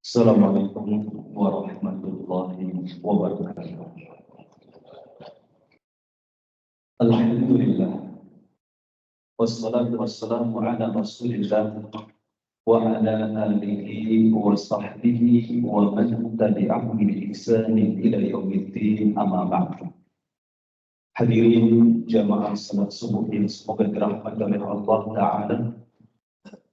Assalamualaikum warahmatullahi wabarakatuh. Alhamdulillah. Wassalatu wassalamu ala rasulillah wa ala alihi wa sahbihi wa man tabi'ahum bi ihsanin ila yaumiddin, amma ba'du. Hadirin jamaah salat subuh yang semoga dirahmati oleh Allah Ta'ala.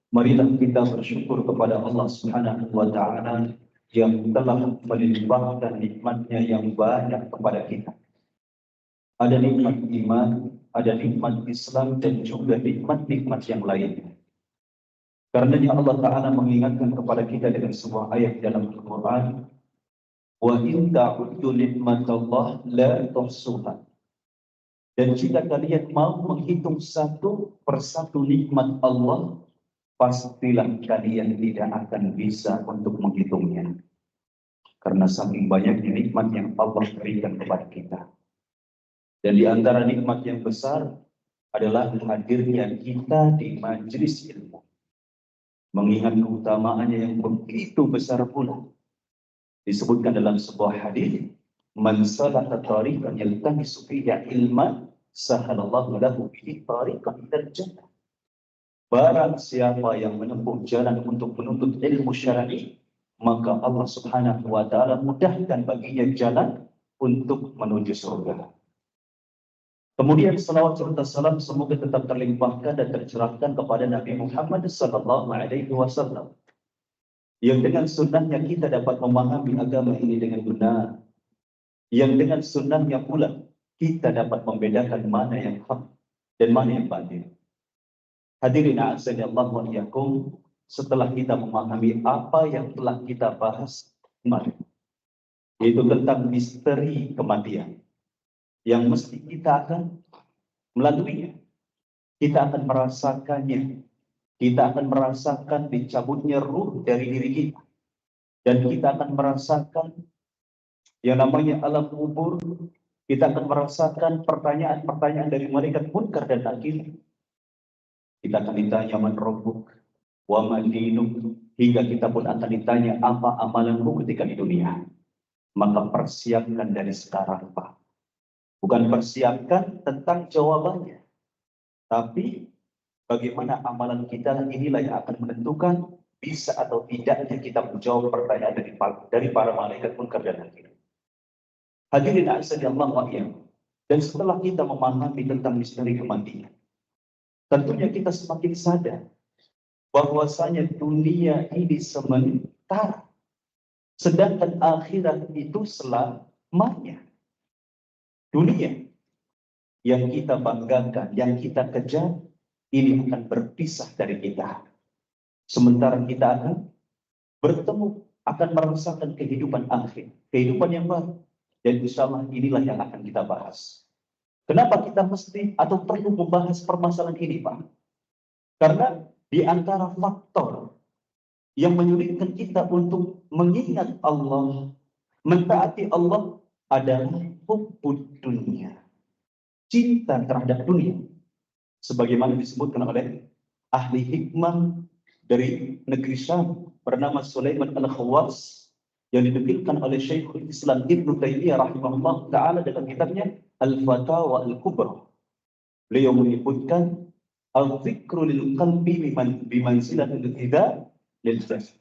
Marilah kita bersyukur kepada Allah Subhanahu wa Ta'ala yang telah melimpahkan nikmatnya yang banyak kepada kita. Ada nikmat iman, ada nikmat Islam, dan juga nikmat-nikmat yang lainnya. Karenanya Allah Ta'ala mengingatkan kepada kita dengan sebuah ayat dalam Al-Quran, wa in ta'uddu nikmatallah la tuhsuha. Dan jika kalian mau menghitung satu persatu nikmat Allah, pastilah kalian tidak akan bisa untuk menghitungnya. Karena saking banyaknya nikmat yang Allah berikan kepada kita. Dan di antara nikmat yang besar adalah hadirnya kita di majelis ilmu. Mengingat keutamaannya yang begitu besar pula. Disebutkan dalam sebuah hadis, man salaka tariqan yaltamisu fihi ilman, sahalallahu lahu bihi tariqan ilal jannah. Barang siapa yang menempuh jalan untuk menuntut ilmu syar'i, maka Allah Subhanahu wa Ta'ala mudahkan baginya jalan untuk menuju surga. Kemudian salawat serta salam semoga tetap terlimpahkan dan tercurahkan kepada Nabi Muhammad sallallahu alaihi wasallam, yang dengan sunnahnya kita dapat memahami agama ini dengan benar, yang dengan sunnahnya pula kita dapat membedakan mana yang hak dan mana yang batil. Hadirin a'azzani Allah wa iyyakum, setelah kita memahami apa yang telah kita bahas kemarin, yaitu tentang misteri kematian yang mesti kita akan melaluinya, kita akan merasakannya, kita akan merasakan dicabutnya ruh dari diri kita, dan kita akan merasakan yang namanya alam kubur, kita akan merasakan pertanyaan-pertanyaan dari malaikat munkar dan nakir. Kita akan ditanya man rabbuk wa ma dinuk, hingga kita pun akan ditanya apa amalanmu ketika di dunia. Maka persiapkan dari sekarang, Pak. Bukan persiapkan tentang jawabannya, tapi bagaimana amalan kita inilah yang akan menentukan bisa atau tidaknya kita menjawab pertanyaan dari para malaikat munkar dan nakir. Hadirin a'azzani-Allah wa iyyakum. Dan setelah kita memahami tentang misteri kematian, tentunya kita semakin sadar bahwasanya dunia ini sementara, sedangkan akhirat itu selamanya. Dunia yang kita banggakan, yang kita kejar, ini akan berpisah dari kita. Sementara kita akan bertemu, akan merasakan kehidupan akhir, kehidupan yang baru. Dan insya Allah inilah yang akan kita bahas. Kenapa kita mesti atau perlu membahas permasalahan ini, Pak? Karena di antara faktor yang menyulitkan kita untuk mengingat Allah, mentaati Allah, adalah hubbud dunia, cinta terhadap dunia. Sebagaimana disebutkan oleh ahli hikmah dari negeri Syam bernama Sulaiman Al-Khawas, yang dinukilkan oleh Syekhul Islam Ibnu Taimiyah rahimahullah ta'ala dalam kitabnya Al-Fatawa Al-Kubra. Beliau menyebutkan al-zikru lil qalbi bimanzilatil ghidha lil jasad.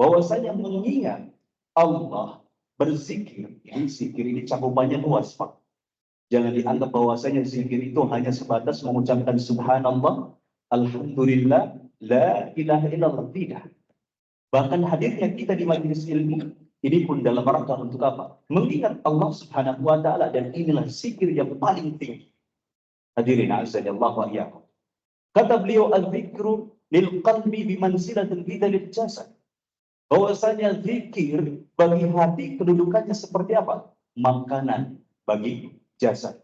Bahwasanya mengingat Allah, berzikir, ini zikir ini cakupannya luas, Pak. Jangan dianggap bahwasanya zikir itu hanya sebatas mengucapkan subhanallah, alhamdulillah, la ilaha illallah, tidak. Bahkan hadirnya kita di majelis ilmu ini pun dalam rangka untuk apa? Mengingat Allah Subhanahu wa Ta'ala, dan inilah zikir yang paling tinggi. Hadirin a'azzani-Allah wa iyyakum. Kata beliau, al-zikru lil qalbi bimanzilatil ghidha lil jasad. Bahwasanya zikir bagi hati kedudukannya seperti apa? Makanan bagi jasad.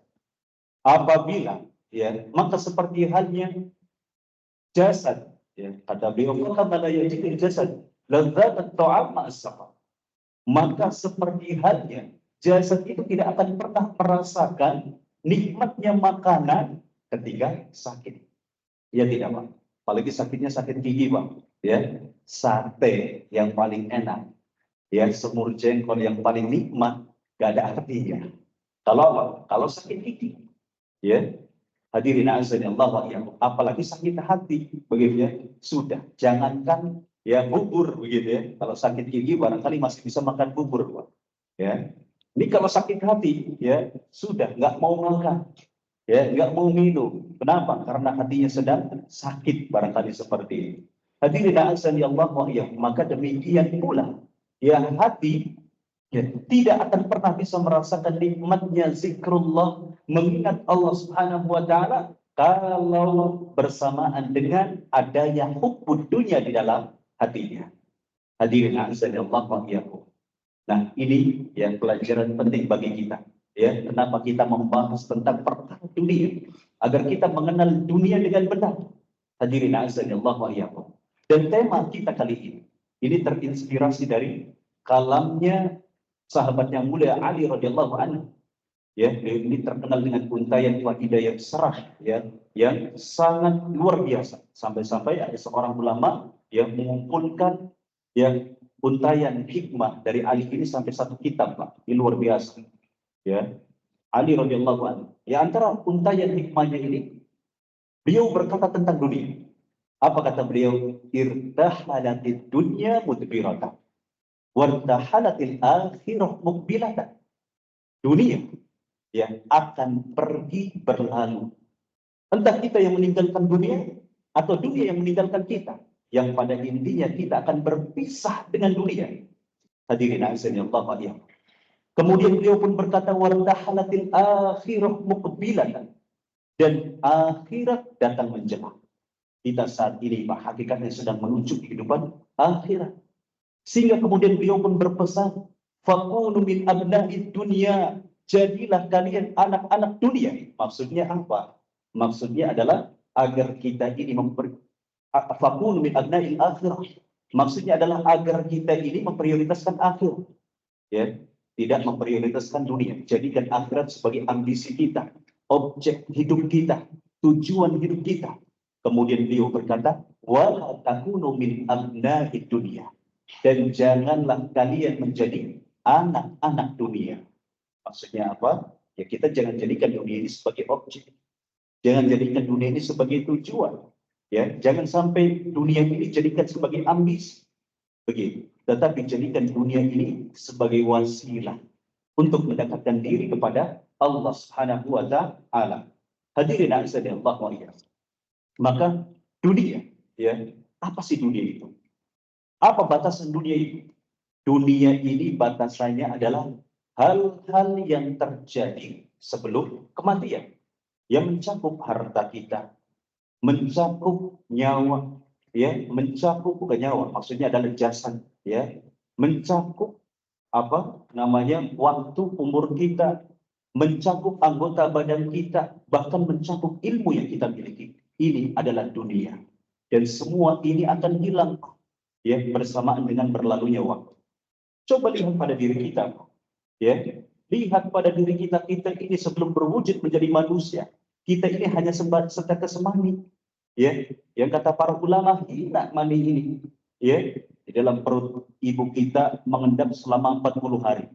Apabila maka seperti halnya jasad, kata beliau, jasad ladzat ta'am ma'as-safar. Maka seperti halnya jasad itu tidak akan pernah merasakan nikmatnya makanan ketika sakit. Ya tidak, Pak. apalagi sakitnya sakit gigi, Pak. Ya, sate yang paling enak, ya semur jengkol yang paling nikmat, gak ada artinya. Kalau apa? Kalau sakit gigi, ya hadirin azan Allah ya, apalagi sakit hati, begitu ya. Sudah, jangankan ya bubur, begitu ya. Kalau sakit gigi barangkali masih bisa makan bubur, Pak. Ya, ini kalau sakit hati, ya sudah nggak mau makan, ya nggak mau minum. Kenapa? Karena hatinya sedang sakit, barangkali seperti ini. Hadirin azan Allah ya, maka demikian pula ya hati ya, tidak akan pernah bisa merasakan nikmatnya zikrullah, mengingat Allah Subhanahu wa taala, kalau bersamaan dengan adanya hubbud dunia di dalam hatinya. Hadirin azan Allah ya. Nah, ini yang pelajaran penting bagi kita. Ya, kenapa kita membahas tentang perkara dunia? Agar kita mengenal dunia dengan benar. Hadirin azanillah wa iyyakum. Dan tema kita kali ini terinspirasi dari kalamnya sahabat yang mulia Ali radhiyallahu anhu. Ya, ini terkenal dengan untayan faedah yang serah, ya, yang sangat luar biasa. Sampai-sampai ada seorang ulama yang mengumpulkan ya untayan hikmah dari Ali ini sampai satu kitab, Pak. Ini luar biasa. Ya, Ali radhiyallahu anhu. Ya, antara untayan hikmahnya ini, beliau berkata tentang dunia. Apa kata beliau? Irtahalatid dunya mudbiratan, wartahalatil akhirah mukbilatan. Dunia yang akan pergi berlalu. Entah kita yang meninggalkan dunia atau dunia yang meninggalkan kita. Yang pada intinya kita akan berpisah dengan dunia. Hadirin azanillah ya. Kemudian beliau pun berkata wartahalatil akhirah muqbilatan, dan akhirat datang menjelang. Kita saat ini Pak hakikatnya sedang menuju kehidupan akhirat. Sehingga kemudian beliau pun berpesan, fakunu min abna'id dunya, jadilah kalian anak-anak dunia. Maksudnya apa? Maksudnya adalah agar kita ini fakunu min abna'il akhirah. Maksudnya adalah agar kita ini memprioritaskan akhir. Ya, tidak memprioritaskan dunia. Jadikan akhirat sebagai ambisi kita, objek hidup kita, tujuan hidup kita. Kemudian beliau berkata, wa takunu min abna'id dunya, dan janganlah kalian menjadi anak-anak dunia. Maksudnya apa? Ya kita jangan jadikan dunia ini sebagai objek. Jangan jadikan dunia ini sebagai tujuan. Ya, jangan sampai dunia ini jadikan sebagai ambisi. Begitu. Tetapi jadikan dunia ini sebagai wasilah untuk mendekatkan diri kepada Allah Subhanahu wa taala. Hadirin azanillah wa iyyakum. Maka dunia, ya, apa sih dunia itu? Apa batasan dunia itu? Dunia ini batasannya adalah hal-hal yang terjadi sebelum kematian, yang mencakup harta kita, mencakup nyawa, ya, mencakup bukan nyawa, maksudnya adalah jasad, ya, mencakup apa namanya waktu umur kita, mencakup anggota badan kita, bahkan mencakup ilmu yang kita miliki. Ini adalah dunia, dan semua ini akan hilang, ya, bersamaan dengan berlalunya waktu. Coba lihat pada diri kita, ya, lihat pada diri kita. Kita ini sebelum berwujud menjadi manusia, kita ini hanya setetes mani, ya, yang kata para ulama, hina mani ini, ya, di dalam perut ibu kita mengendap selama 40 hari.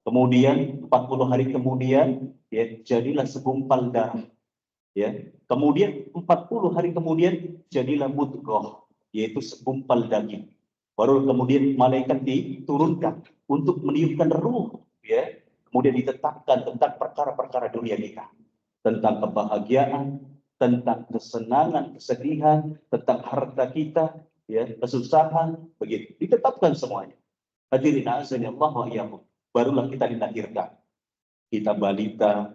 Kemudian 40 hari kemudian, ya, jadilah segumpal darah. Ya, kemudian 40 hari kemudian jadilah mudghah, yaitu segumpal daging. Baru kemudian malaikat diturunkan untuk meniupkan ruh, ya. Kemudian ditetapkan tentang perkara-perkara dunia kita, tentang kebahagiaan, tentang kesenangan, kesedihan, tentang harta kita, ya, kesusahan, begitu. Ditetapkan semuanya. Hadirin azanillah wa iyyakum. Barulah kita dilahirkan. Kita balita,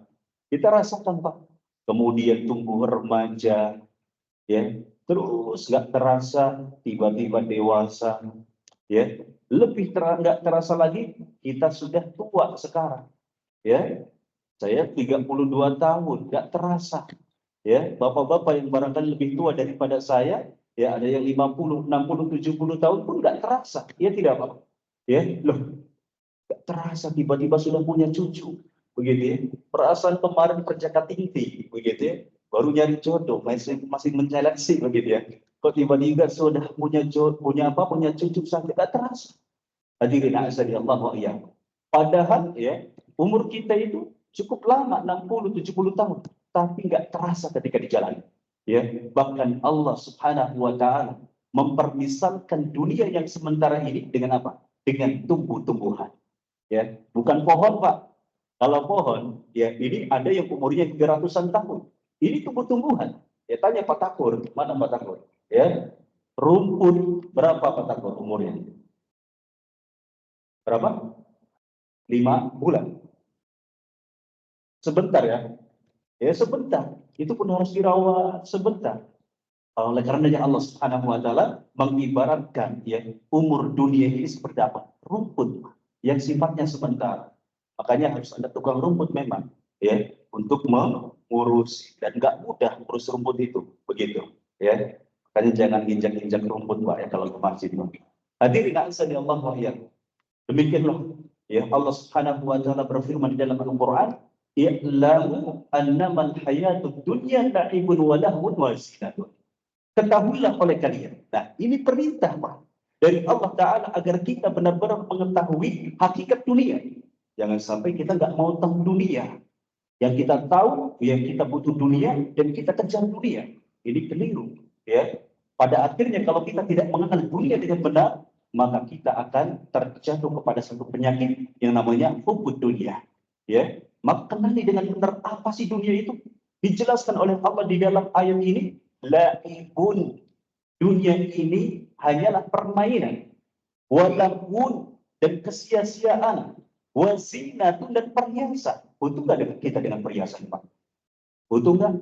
kita rasakan Pak. Kemudian tumbuh remaja, ya, terus nggak terasa tiba-tiba dewasa, ya, lebih nggak terasa lagi kita sudah tua sekarang, ya. Saya 32 tahun, nggak terasa, ya. Bapak-bapak yang barangkali lebih tua daripada saya, ya, ada yang 50, 60, 70 tahun pun nggak terasa, ya tidak Pak, ya, loh, nggak terasa tiba-tiba sudah punya cucu. Begitu ya, perasaan kemarin perjaka tinggi, begitu ya, baru nyari jodoh, masih menyeleksi begitu ya. Kok tiba-tiba sudah punya jodoh, punya cucu sampai tidak terasa. Hadirin azza Allah wa iyyakum. Padahal ya, umur kita itu cukup lama, 60-70 tahun, tapi nggak terasa ketika dijalani. Ya, bahkan Allah Subhanahu wa taala mempermisalkan dunia yang sementara ini dengan apa? Dengan tumbuh-tumbuhan. Ya, bukan pohon, Pak. Kalau pohon, ya ini ada yang umurnya 300-an tahun. Ini tumbuh-tumbuhan. Ya, tanya Pak Takur, mana Pak Takur? Ya, rumput berapa Pak Takur umurnya? Berapa? 5 bulan. Sebentar ya. Ya sebentar. Itu pun harus dirawat sebentar. Oleh karenanya Allah Subhanahu wa taala mengibaratkan ya umur dunia ini seperti apa? Rumput yang sifatnya sebentar. Makanya harus ada tukang rumput memang ya untuk mengurus dan nggak mudah ngurus rumput itu begitu ya. Makanya jangan injak-injak rumput Pak ya kalau ke masjid. Hadirin azza Allah wa iyyakum. Demikianlah ya Allah Subhanahu wa taala berfirman di dalam Al-Qur'an, "I'lamu annamal hayatud dunya la'ibun wa lahwun wa zinatun." Ketahuilah oleh kalian. Nah, ini perintah Pak dari Allah Ta'ala agar kita benar-benar mengetahui hakikat dunia. Jangan sampai kita nggak mau tahu dunia. Yang kita tahu, yang kita butuh dunia, dan kita kejar dunia. Ini keliru. Ya. Pada akhirnya kalau kita tidak mengenal dunia dengan benar, maka kita akan terjatuh kepada satu penyakit yang namanya hubud dunia. Ya. Maka kenali dengan benar apa sih dunia itu? Dijelaskan oleh Allah di dalam ayat ini, laibun, dunia ini hanyalah permainan, walahun, dan kesia-siaan, wazinatun, dan perhiasan. Butuh nggak kita dengan perhiasan, Pak? Butuh nggak?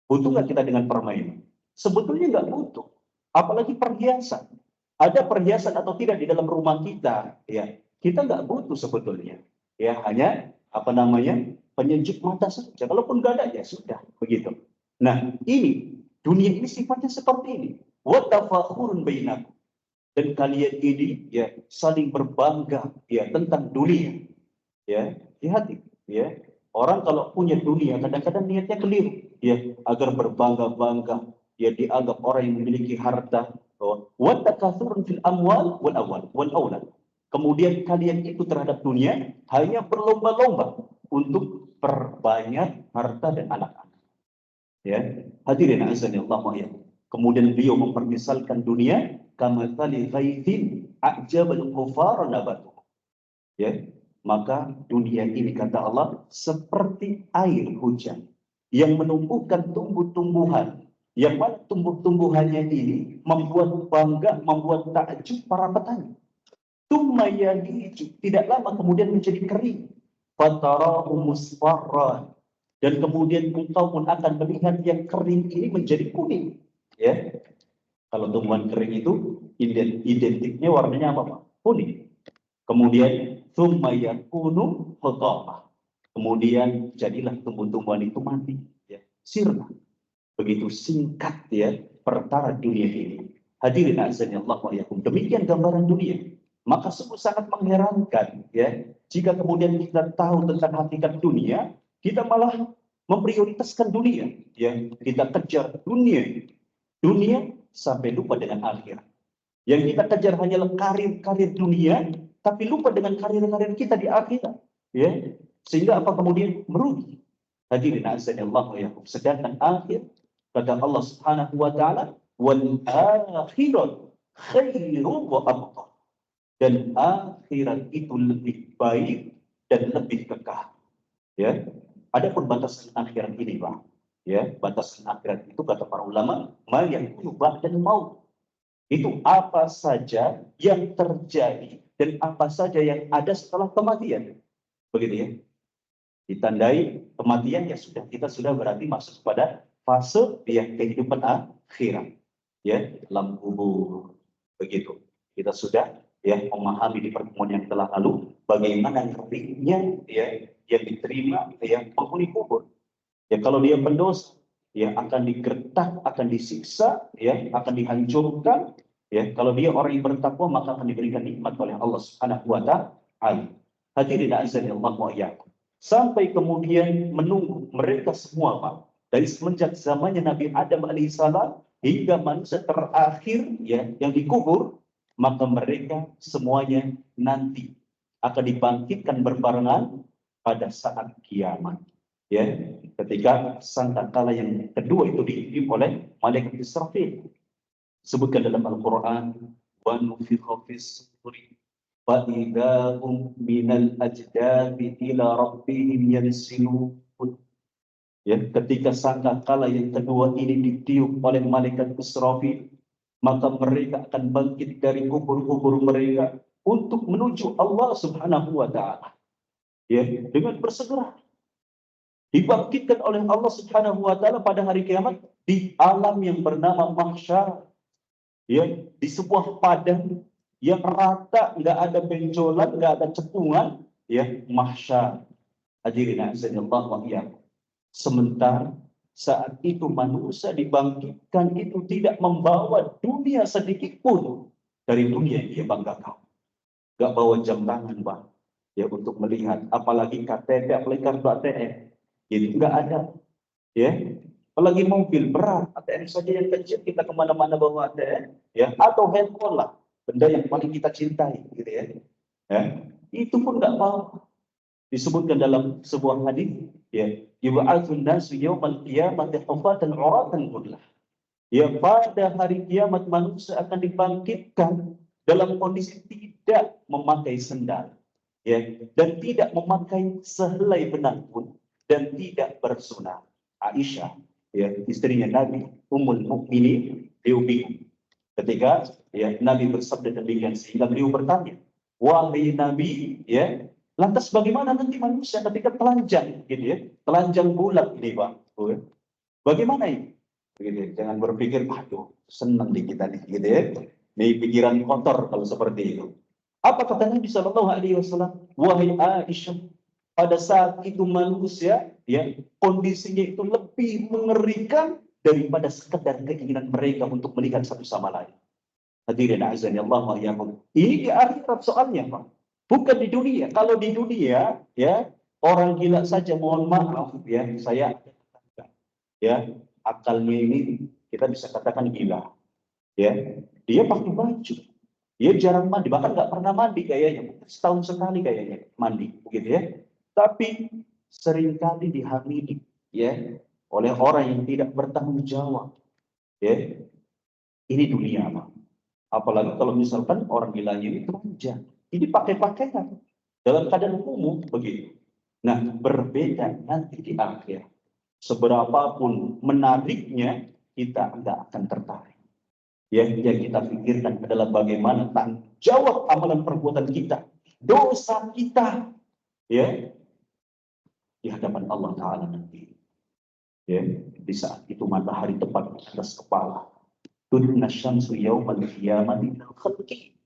Butuh nggak kita dengan permainan? Sebetulnya nggak butuh. Apalagi perhiasan. Ada perhiasan atau tidak di dalam rumah kita, ya kita nggak butuh sebetulnya. Ya hanya penyejuk mata saja. Kalaupun nggak ada ya sudah begitu. Nah ini dunia ini sifatnya seperti ini. Wa tafakhurun bainakum. Dan kalian ini ya saling berbangga ya tentang dunia. Ya, hati-hati ya. Orang kalau punya dunia kadang-kadang niatnya keliru ya agar berbangga-bangga ya dianggap orang yang memiliki harta. Wa takatsurun fil amwal wal aulad. Kemudian kalian itu terhadap dunia hanya berlomba-lomba untuk perbanyak harta dan anak-anak. Ya, hadirin azanillah wa iyyakum. Kemudian beliau mempermisalkan dunia kama tali ghaithin a'jabal kufar nabatu. Ya, maka dunia ini kata Allah seperti air hujan yang menumbuhkan tumbuh-tumbuhan, yang mana tumbuh-tumbuhannya ini membuat bangga, membuat takjub para petani. Tummayahiju, tidak lama kemudian menjadi kering. Fatarahu musfarran, dan kemudian engkau pun akan melihat yang kering ini menjadi kuning. Ya, kalau tumbuhan kering itu identiknya warnanya apa Pak? Kuning. Kemudian tsumma yakunu hutama. Kemudian jadilah tumbuh-tumbuhan itu mati, ya, sirna. Begitu singkat ya perkara dunia ini. Hadirin azanillah wa iyyakum. Demikian gambaran dunia. Maka sungguh sangat mengherankan ya jika kemudian kita tahu tentang hakikat dunia, kita malah memprioritaskan dunia, ya kita kejar dunia sampai lupa dengan akhirat. Yang kita kejar hanyalah karir-karir dunia, tapi lupa dengan karir-karir kita di akhirat, ya sehingga apa kemudian merugi. Hadirin azanillah wa iyyakum. Sedangkan akhir kata Allah Subhanahu wa taala, wal akhirat khairu wa abqa. Dan akhirat itu lebih baik dan lebih kekal. Ya, adapun batasan akhirat ini, Pak. Ya, batasan akhirat itu kata para ulama, ma yakunu ba'dal maut. Itu apa saja yang terjadi dan apa saja yang ada setelah kematian. Begitu ya. Ditandai kematian ya sudah, kita sudah berarti masuk pada fase yang kehidupan akhirat. Ya, dalam kubur. Begitu. Kita sudah ya memahami di pertemuan yang telah lalu bagaimana keringnya ya yang diterima yang penghuni kubur. Ya kalau dia pendosa ya akan digertak, akan disiksa, ya akan dihancurkan. Ya kalau dia orang yang bertakwa maka akan diberikan nikmat oleh Allah Subhanahu wa taala. Hadirin azanillah wa iyyakum. Sampai kemudian menunggu mereka semua Pak dari semenjak zamannya Nabi Adam alaihissalam hingga manusia terakhir ya yang dikubur, maka mereka semuanya nanti akan dibangkitkan berbarengan pada saat kiamat. Ya, ketika sangkakala yang kedua itu diirim oleh malaikat Israfil. Sebutkan dalam Al-Quran, wa nufikha fis suri fa idahum minal ajdabi ila rabbihim yansilun. Ya, ketika sangkakala yang kedua ini ditiup oleh malaikat Israfil, maka mereka akan bangkit dari kubur-kubur mereka untuk menuju Allah Subhanahu wa taala. Ya, dengan bersegera dibangkitkan oleh Allah Subhanahu wa taala pada hari kiamat di alam yang bernama mahsyar. Ya, di sebuah padang yang rata, nggak ada benjolan, nggak ada cepungan, ya, mahsyar. Hadirin azanillah wa iyyakum. Sementara saat itu manusia dibangkitkan itu tidak membawa dunia sedikit pun dari dunia yang dia banggakan. Nggak bawa jam tangan, Bang, ya, untuk melihat, apalagi KTP, apalagi kartu ATM. Jadi nggak ada, ya. Apalagi mobil berat, ATM saja yang kecil kita kemana-mana bawa ATM, ya, atau handphone lah, benda yang paling kita cintai, gitu ya. Ya, itu pun nggak mau. Disebutkan dalam sebuah hadis, ya, yub'atsun nasu yaumal qiyamati hufatan 'uratan kullah. Ya, pada hari kiamat manusia akan dibangkitkan dalam kondisi tidak memakai sendal, ya, dan tidak memakai sehelai benang pun, dan tidak bersunat. Aisyah, ya, istrinya Nabi, Ummul Mukminin, beliau bingung ketika, ya, Nabi bersabda demikian, sehingga beliau bertanya, wahai Nabi, ya, lantas bagaimana nanti manusia ketika telanjang, gitu ya, telanjang bulat ini, Pak, bagaimana ini? Begitu, jangan berpikir, aduh, senang di kita nih, gitu ya. Ini pikiran kotor kalau seperti itu. Apa kata Nabi Shallallahu Alaihi Wasallam? Wahai Aisyah, pada saat itu manusia, ya, kondisinya itu lebih mengerikan daripada sekedar keinginan mereka untuk melihat satu sama lain. Hadirin azan Allah wa iyyakum. Ini di akhirat soalnya, Pak. Bukan di dunia. Kalau di dunia, ya, orang gila saja, mohon maaf, ya, saya, ya, akalnya ini kita bisa katakan gila. Ya, dia pakai baju, dia jarang mandi, bahkan nggak pernah mandi kayaknya, mungkin setahun sekali kayaknya mandi, begitu ya. Tapi seringkali dihamili, ya, oleh orang yang tidak bertanggung jawab. Ya, ini dunia, Pak. Apalagi kalau misalkan orang gilanya ini telanjang, ini pakai pakaian dalam keadaan umum begitu. Nah, berbeda nanti di akhir. Seberapapun menariknya, kita nggak akan tertarik. Yang kita pikirkan adalah bagaimana tanggung jawab amalan perbuatan kita, dosa kita, ya, di hadapan Allah Taala nanti. Ya, di saat itu matahari tepat di atas kepala. Tudna syamsu yaumal qiyamati minal khalqi.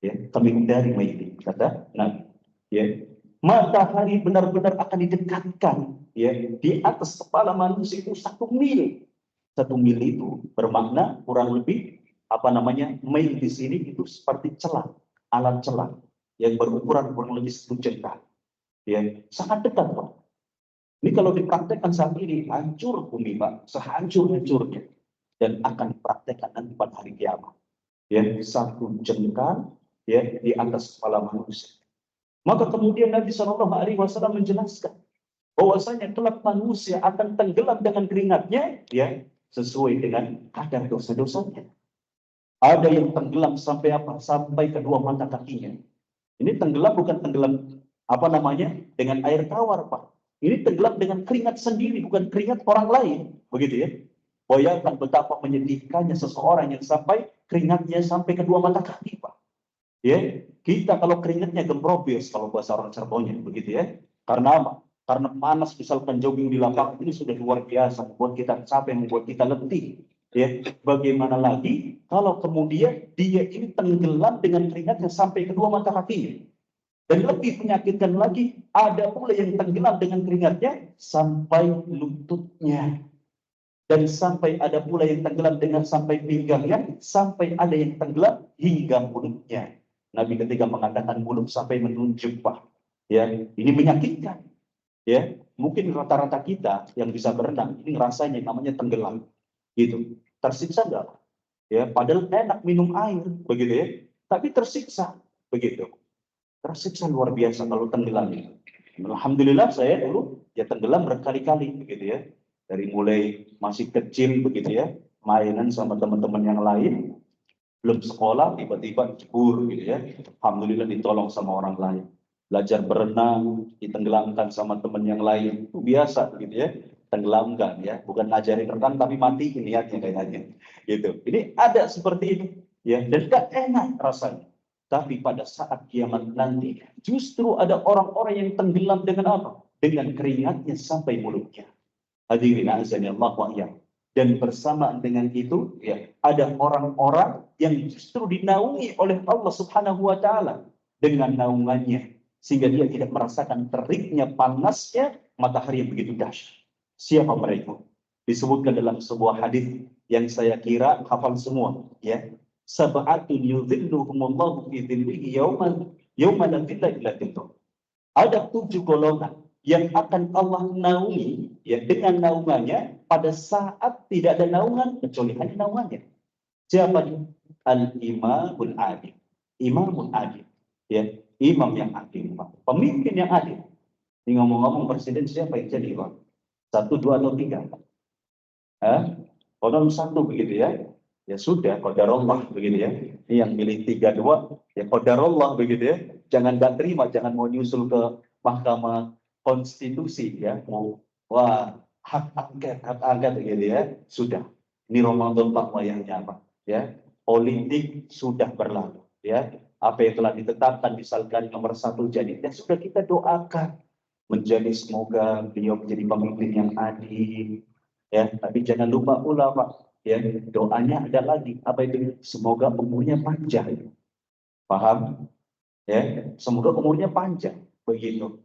Ya, kami dari maili, kata Nabi. Ya, matahari benar-benar akan didekatkan, ya, di atas kepala manusia itu 1 mil. 1 mil itu bermakna kurang lebih, apa namanya, mil di sini itu seperti celah, alat celah yang berukuran kurang lebih 1 jengkal. Ya, sangat dekat, Pak. Ini kalau dipraktekkan saat ini, hancur bumi, Pak, sehancur-hancurnya, dan akan dipraktekkan nanti pada hari kiamat. Ya, 1 jengkal, ya, di atas kepala manusia. Maka kemudian Nabi Shallallahu Alaihi Wasallam menjelaskan bahwasanya kelak manusia akan tenggelam dengan keringatnya, ya, sesuai dengan kadar dosa-dosanya. Ada yang tenggelam sampai apa? Sampai kedua mata kakinya. Ini tenggelam bukan tenggelam, apa namanya, dengan air tawar, Pak. Ini tenggelam dengan keringat sendiri, bukan keringat orang lain, begitu ya. Bayangkan betapa menyedihkannya seseorang yang sampai keringatnya sampai kedua mata kaki, Pak. Ya, kita kalau keringatnya gembrobes, kalau bahasa orang Cirebonnya, begitu ya. Karena apa? Karena panas, misalkan jogging di lapangan ini sudah luar biasa, membuat kita capek, membuat kita letih. Ya, bagaimana lagi kalau kemudian dia ini tenggelam dengan keringatnya sampai kedua mata kakinya. Dan lebih menyakitkan lagi, ada pula yang tenggelam dengan keringatnya sampai lututnya. Dan sampai ada pula yang tenggelam dengan sampai pinggangnya, sampai ada yang tenggelam hingga mulutnya. Nabi ketika mengatakan mulut sampai menunjuk, Pak. Ya, ini menyakitkan. Ya, mungkin rata-rata kita yang bisa berenang ini rasanya namanya tenggelam, gitu. Tersiksa nggak? Ya, padahal enak minum air, begitu ya. Tapi tersiksa, begitu. Tersiksa luar biasa kalau tenggelam. Alhamdulillah saya dulu ya tenggelam berkali-kali, begitu ya. Dari mulai masih kecil, begitu ya, mainan sama teman-teman yang lain, belum sekolah tiba-tiba jebur, gitu ya. Alhamdulillah ditolong sama orang lain. Belajar berenang, ditenggelamkan sama teman yang lain, itu biasa, gitu ya. Tenggelamkan ya, bukan ngajarin renang tapi mati niatnya kayaknya, gitu. Ini ada seperti itu, ya, dan gak enak rasanya. Tapi pada saat kiamat nanti, justru ada orang-orang yang tenggelam dengan apa? Dengan keringatnya sampai mulutnya. Hadirin azani Allah wa iyyakum. Dan bersamaan dengan itu, ya, ada orang-orang yang justru dinaungi oleh Allah Subhanahu wa taala dengan naungannya sehingga dia tidak merasakan teriknya panasnya matahari yang begitu dahsyat. Siapa mereka? Disebutkan dalam sebuah hadis yang saya kira hafal semua, ya. Sab'atun yudhilluhumullahu fi dhillihi yawma la dhilla illa dhilluh. Ada 7 golongan yang akan Allah naungi ya dengan naungannya pada saat tidak ada naungan kecuali hanya naungannya. Siapa dia? Al-Imamul Adil. Imamul Adil. Ya, imam yang adil, Pak. Pemimpin yang adil. Ini ngomong-ngomong presiden siapa yang jadi, Pak? 1, 2 atau 3? Kalau 1 begitu ya. Ya sudah, qadarullah begitu ya. Ini yang milih 3, 2, ya qadarullah begitu ya. Jangan gak terima, jangan mau nyusul ke Mahkamah Konstitusi ya. Mau wah hak angket begitu ya. Sudah. Ini Ramadan Pak wayangnya apa? Ya. Politik sudah berlalu ya. Apa yang telah ditetapkan misalkan nomor 1 jadi, ya sudah kita doakan menjadi semoga beliau menjadi pemimpin yang adil ya. Tapi jangan lupa pula Pak ya, doanya ada lagi apa itu, semoga umurnya panjang, paham ya, semoga umurnya panjang begitu.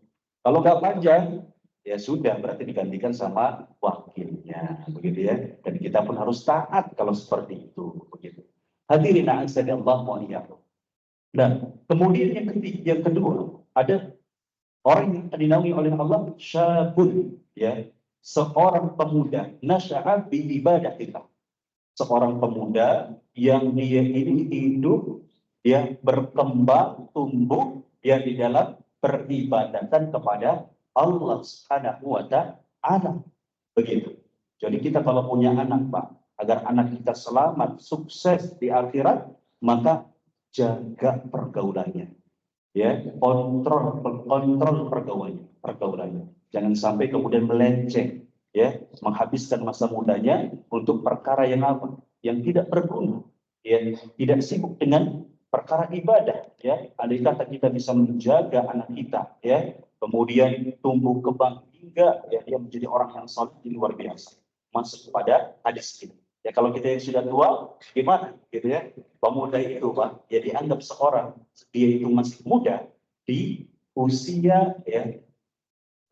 Kalau nggak panjang ya sudah berarti digantikan sama wakilnya begitu ya, dan kita pun harus taat kalau seperti itu begitu. Hadirin a'azzani Allah wa iyyakum. Nah kemudian yang kedua ada orang yang dinaungi oleh Allah, syabun ya, seorang pemuda nasya'a bi ibadatillah, seorang pemuda yang dia ini hidup, dia berkembang, tumbuh, dia di dalam peribadatan kepada Allah Subhanahu wa taala. Begitu. Jadi kita kalau punya anak, Pak, agar anak kita selamat, sukses di akhirat, maka jaga pergaulannya. Ya, kontrol pergaulannya. Jangan sampai kemudian melenceng, ya, menghabiskan masa mudanya untuk perkara yang apa? Yang tidak berguna, ya, tidak sibuk dengan perkara ibadah, ya. Andai kata kita bisa menjaga anak kita, ya, kemudian tumbuh kembang hingga ya dia menjadi orang yang saleh, ini luar biasa. Masuk kepada hadis ini. Ya kalau kita yang sudah tua, gimana, gitu ya? Pemuda itu, Pak, ya dianggap seorang dia itu masih muda di usia ya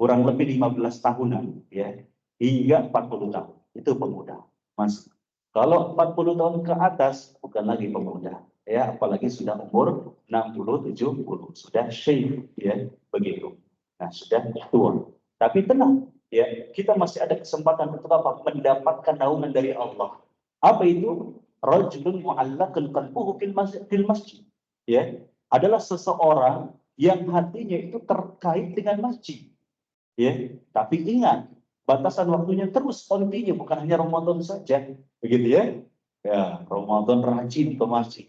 kurang lebih 15 tahunan ya hingga 40 tahun. Itu pemuda. Mas, kalau 40 tahun ke atas bukan lagi pemuda ya, apalagi sudah umur 60 70 sudah syekh ya begitu. Nah, sudah tua. Tapi tenang ya, kita masih ada kesempatan untuk apa? Mendapatkan naungan dari Allah. Apa itu? Rajulun mu'allaqun qalbuhu fil masjid. Ya, adalah seseorang yang hatinya itu terkait dengan masjid. Ya, tapi ingat, batasan waktunya terus continue, bukan hanya Ramadan saja. Begitu ya. Ya, Ramadan rajin ke masjid.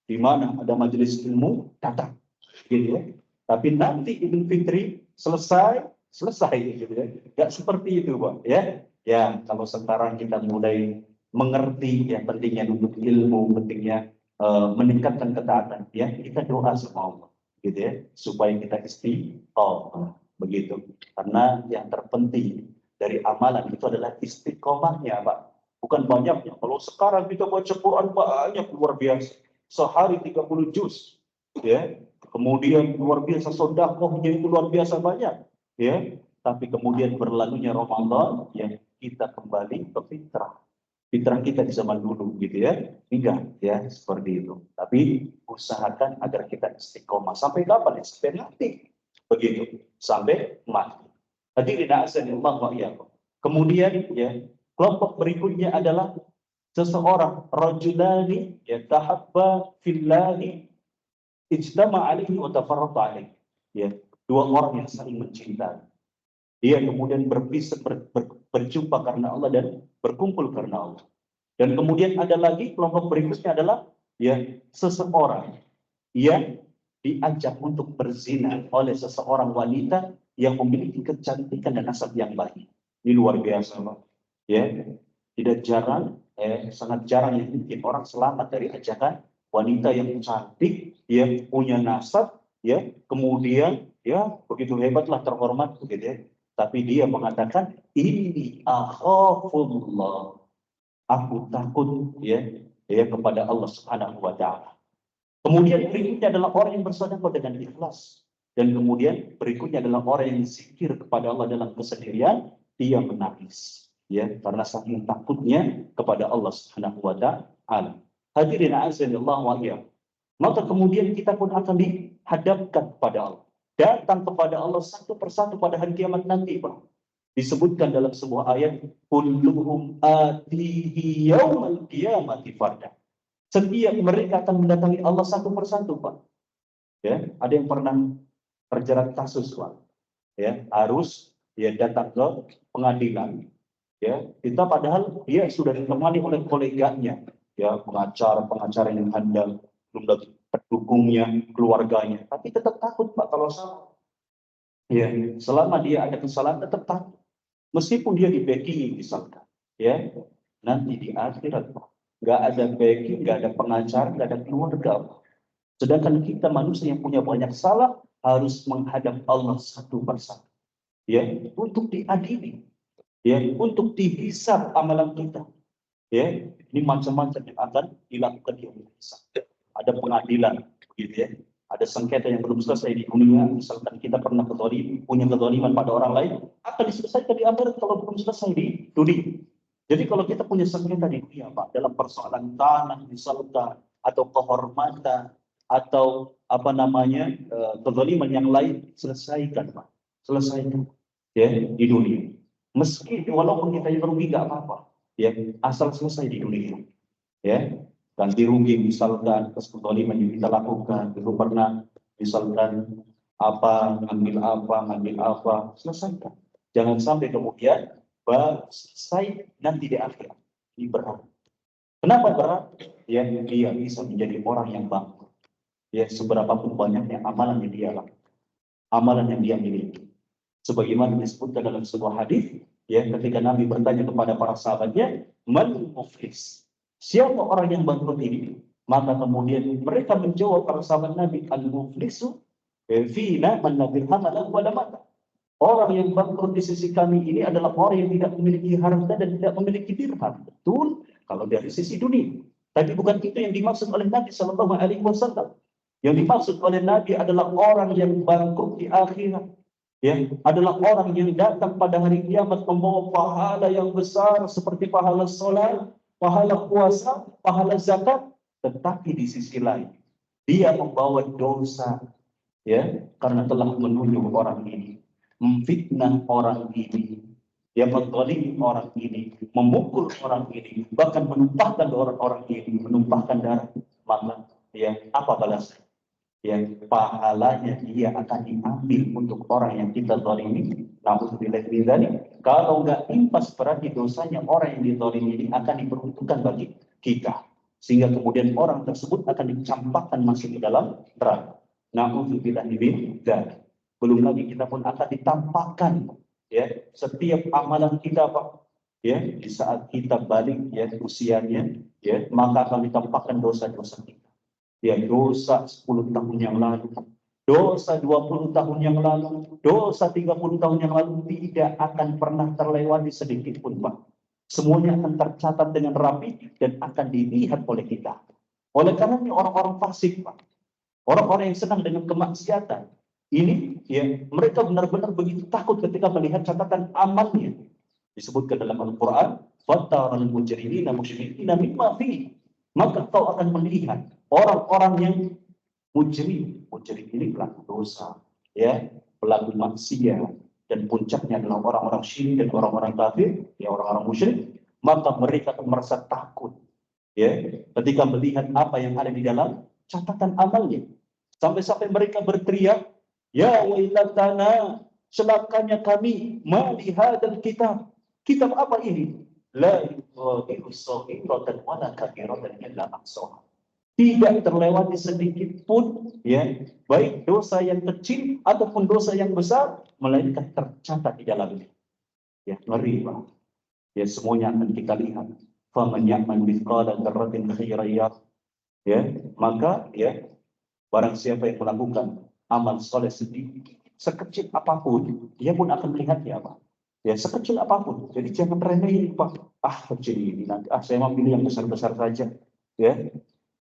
Di mana ada majelis ilmu, datang. Gitu ya. Tapi nanti Idul Fitri selesai gitu ya. Enggak seperti itu, Pak, ya. Ya, kalau sekarang kita mulai mengerti ya pentingnya untuk ilmu, pentingnya meningkatkan ketaatan ya, kita doa sama Allah gitu ya, supaya kita istiqomah begitu. Karena yang terpenting dari amalan itu adalah istiqomahnya, Pak. Bukan banyaknya. Kalau sekarang kita baca Quran banyak luar biasa. Sehari 30 juz ya. Kemudian luar biasa sedekahnya itu luar biasa banyak ya. Tapi kemudian berlalunya Ramadan ya, kita kembali ke fitrah kita di zaman dulu gitu ya. Enggak ya seperti itu. Tapi usahakan agar kita istiqomah sampai kapan ya? Sampai nanti begitu, sampai mati. Hadirin azanillah wa iyyakum. Kemudian ya, kelompok berikutnya adalah seseorang rajulani yatahabba fillahi ijtama alaihi wa tafarraqa alaihi. Ya, dua orang yang saling mencintai. Dia kemudian berjumpa karena Allah dan berkumpul karena Allah. Dan kemudian ada lagi kelompok berikutnya adalah ya seseorang yang diajak untuk berzina oleh seseorang wanita yang memiliki kecantikan dan nasab yang baik. Ini luar biasa, Pak. Ya, tidak jarang, sangat jarang yang mungkin orang selamat dari ajakan wanita yang cantik, yang punya nasab, ya, kemudian ya begitu hebatlah, terhormat, begitu ya. Tapi dia mengatakan ini akhafullah, aku takut ya kepada Allah Subhanahu wa taala. Kemudian berikutnya adalah orang yang bersedekah dengan ikhlas. Dan kemudian berikutnya adalah orang yang zikir kepada Allah dalam kesendirian, dia menangis. Ya, karena saking takutnya kepada Allah Subhanahu wa taala. Hadirin azanillahu wa iyyakum. Maka kemudian kita pun akan dihadapkan kepada Allah. Datang kepada Allah satu persatu pada hari kiamat nanti, Pak. Disebutkan dalam sebuah ayat, kulluhum atihi yaumal qiyamati farda. Setiap mereka akan mendatangi Allah satu persatu, Pak. Ya, ada yang pernah terjerat kasus, Pak. Ya, harus dia datang ke pengadilan. Ya, kita padahal dia sudah ditemani oleh koleganya, ya, pengacara yang handal, belum lagi pendukungnya, keluarganya. Tapi tetap takut, Pak, kalau salah. Ya, selama dia ada kesalahan tetap takut. Meskipun dia di backing misalkan, ya, nanti di akhirat, Pak, nggak ada backing, nggak ada pengacara, nggak ada keluarga, Pak. Sedangkan kita manusia yang punya banyak salah harus menghadap Allah satu persatu, ya, untuk diadili, ya, untuk dihisab amalan kita, ya. Ini macam-macam yang akan dilakukan di hisab. Ada pengadilan, begitu ya. Ada sengketa yang belum selesai di dunia, misalkan kita pernah punya kezaliman pada orang lain, akan diselesaikan di akhirat kalau belum selesai di dunia. Jadi kalau kita punya sengketa di dunia, Pak, dalam persoalan tanah misalkan, atau kehormatan, atau apa namanya kezaliman yang lain, selesaikan, Pak, selesaikan ya di dunia. Meski walaupun kita yang rugi nggak apa-apa, ya, asal selesai di dunia, ya. Ganti rugi misalkan kezaliman yang kita lakukan, itu pernah misalkan ngambil apa, selesaikan. Jangan sampai kemudian selesai nanti di akhirat. Ini berat. Kenapa berat? Ya, dia bisa menjadi orang yang bangkrut. Ya, seberapapun banyaknya amalan yang dia lakukan, amalan yang dia miliki. Sebagaimana disebutkan dalam sebuah hadis, ya, ketika Nabi bertanya kepada para sahabatnya, man muflis? Siapa orang yang bangkrut ini? Maka kemudian mereka menjawab para sahabat Nabi, al-muflisu fina man dirham wala mata. Orang yang bangkrut di sisi kami ini adalah orang yang tidak memiliki harta dan tidak memiliki dirham. Betul, kalau dari sisi dunia. Tapi bukan itu yang dimaksud oleh Nabi Shallallahu Alaihi Wasallam. Yang dimaksud oleh Nabi adalah orang yang bangkrut di akhirat. Ya, adalah orang yang datang pada hari kiamat membawa pahala yang besar seperti pahala sholat, pahala puasa, pahala zakat, tetapi di sisi lain dia membawa dosa, ya, karena telah menuduh orang ini, memfitnah orang ini, ya, menzalimi orang ini, memukul orang ini, bahkan menumpahkan orang ini, menumpahkan darah. Maka ya, apa balasan? Ya, pahalanya dia akan diambil untuk orang yang kita zalimi. Kalau nggak impas, berarti dosanya orang yang dizalimi ini akan diperuntukkan bagi kita, sehingga kemudian orang tersebut akan dicampakkan masuk ke dalam neraka. Belum lagi kita pun akan ditampakkan, ya, setiap amalan kita, Pak, ya, di saat kita balik, ya, usianya, ya, maka akan ditampakkan dosa-dosa kita. Ya, dosa 10 tahun yang lalu, dosa 20 tahun yang lalu, dosa 30 tahun yang lalu tidak akan pernah terlewati sedikit pun, Pak. Semuanya akan tercatat dengan rapi dan akan dilihat oleh kita. Oleh karena orang-orang fasik, Pak, orang-orang yang senang dengan kemaksiatan, ini ya, mereka benar-benar begitu takut ketika melihat catatan amalnya. Disebutkan dalam Al-Quran, "Fataral mujrimina musyfiqina mimma fihi." Maka kau akan melihat orang-orang yang mujrim ini pelaku dosa, ya, pelaku maksiat, dan puncaknya adalah orang-orang syirik dan orang-orang kafir, ya orang-orang musyrik, maka mereka akan merasa takut, ya, ketika melihat apa yang ada di dalam catatan amalnya. Sampai-sampai mereka berteriak, ya wailatana, celakanya kami, ma li hadzal kitab. Kitab apa ini? La yughadiru saghiratan wala kabiratan illa ahsaha. Tidak terlewati sedikit pun, ya, baik dosa yang kecil ataupun dosa yang besar, melainkan tercatat di dalamnya. Ya, ngeri, Pak. Ya, semuanya akan kita lihat. Faman ya'mal mithqala dzarratin khairan yarah. Ya, maka ya, barang siapa yang melakukan amal soleh sedikit, sekecil apapun, dia pun akan melihatnya, Pak. Ya, sekecil apapun. Jadi jangan remehin, Pak. Kecil ini nanti. Saya mau pilih yang besar-besar saja. Ya,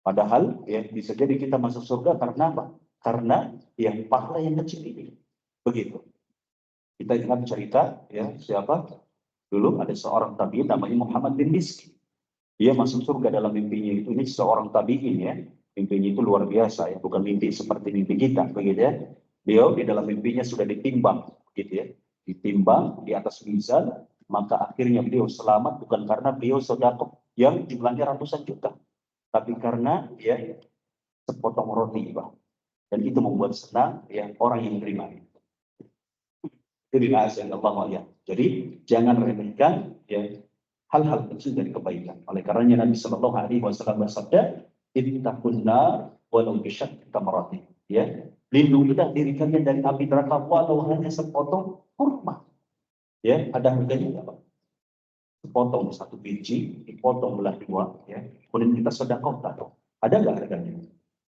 padahal ya bisa jadi kita masuk surga karena apa? Karena yang pahala yang kecil ini. Begitu. Kita ingat cerita ya, siapa? Dulu ada seorang tabi'in namanya Muhammad bin Miskin. Dia masuk surga dalam mimpinya itu. Ini seorang tabi'in ya. Mimpinya itu luar biasa ya, bukan mimpi seperti mimpi kita, begitu ya. Beliau di dalam mimpinya sudah ditimbang, gitu ya. Ditimbang di atas mizan, maka akhirnya beliau selamat bukan karena beliau sedekah yang jumlahnya ratusan juta, tapi karena ya sepotong roti, Pak. Dan itu membuat senang ya orang yang menerima. Itu rahasia Allah ya. Jadi jangan remehkan ya hal-hal kecil dari kebaikan. Oleh karenanya Nabi Shallallahu Alaihi Wasallam bersabda, "Ittaqun nar walau bisyaqqi tamratin." Ya, lindungilah diri kalian dari api neraka walau hanya sepotong kurma. Ya, ada harganya nggak, Pak? Sepotong satu biji, dipotong belah dua, ya. Kemudian kita sedekah, ada nggak harganya?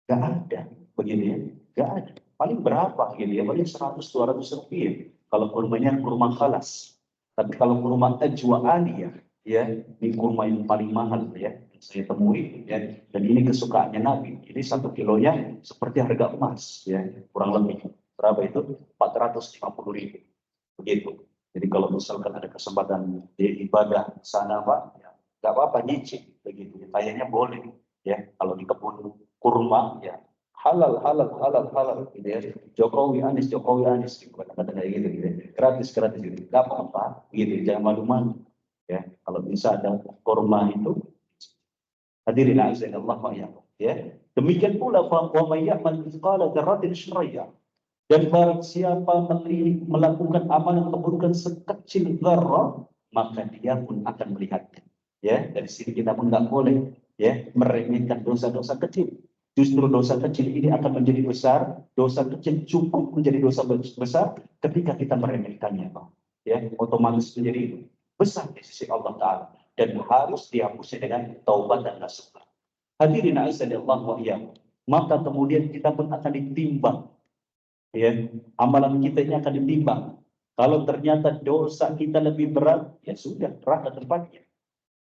Nggak ada, begitu ya. Nggak ada. Paling berapa gitu ya? Paling 100-200 rupiah. Kalau kurmanya kurma khalas. Tapi kalau kurma ajwa aliyah, ya, ini kurma yang paling mahal ya. Saya temui ya. Dan ini kesukaannya Nabi. Ini 1 kilonya seperti harga emas ya. Kurang lebih. Berapa itu? 450.000. Begitu. Jadi kalau misalkan ada kesempatan di ibadah sana, Pak, ya, nggak apa-apa nyicip begitu. Kayaknya boleh ya. Kalau di kebun kurma ya halal gitu ya. Jokowi Anies kata-kata kayak gitu, gitu ya. Gratis gitu. Gak apa-apa gitu, jangan malu-malu ya. Kalau bisa ada kurma itu, hadirin Allah ya. Demikian pula wa may ya'mal mithqala dzarratin syarran. Dan barang siapa melakukan amalan keburukan sekecil zarrah, maka dia pun akan melihatnya. Ya, dari sini kita pun nggak boleh ya meremehkan dosa-dosa kecil. Justru dosa kecil ini akan menjadi besar, dosa kecil cukup menjadi dosa besar ketika kita meremehkannya, Pak. Ya, otomatis menjadi besar di sisi Allah Ta'ala dan harus dihapusnya dengan taubat dan nasuh. Hadirin Allah wa iyyakum. Maka kemudian kita pun akan ditimbang. Ya, amalan kita ini akan ditimbang. Kalau ternyata dosa kita lebih berat, ya sudah, neraka tempatnya.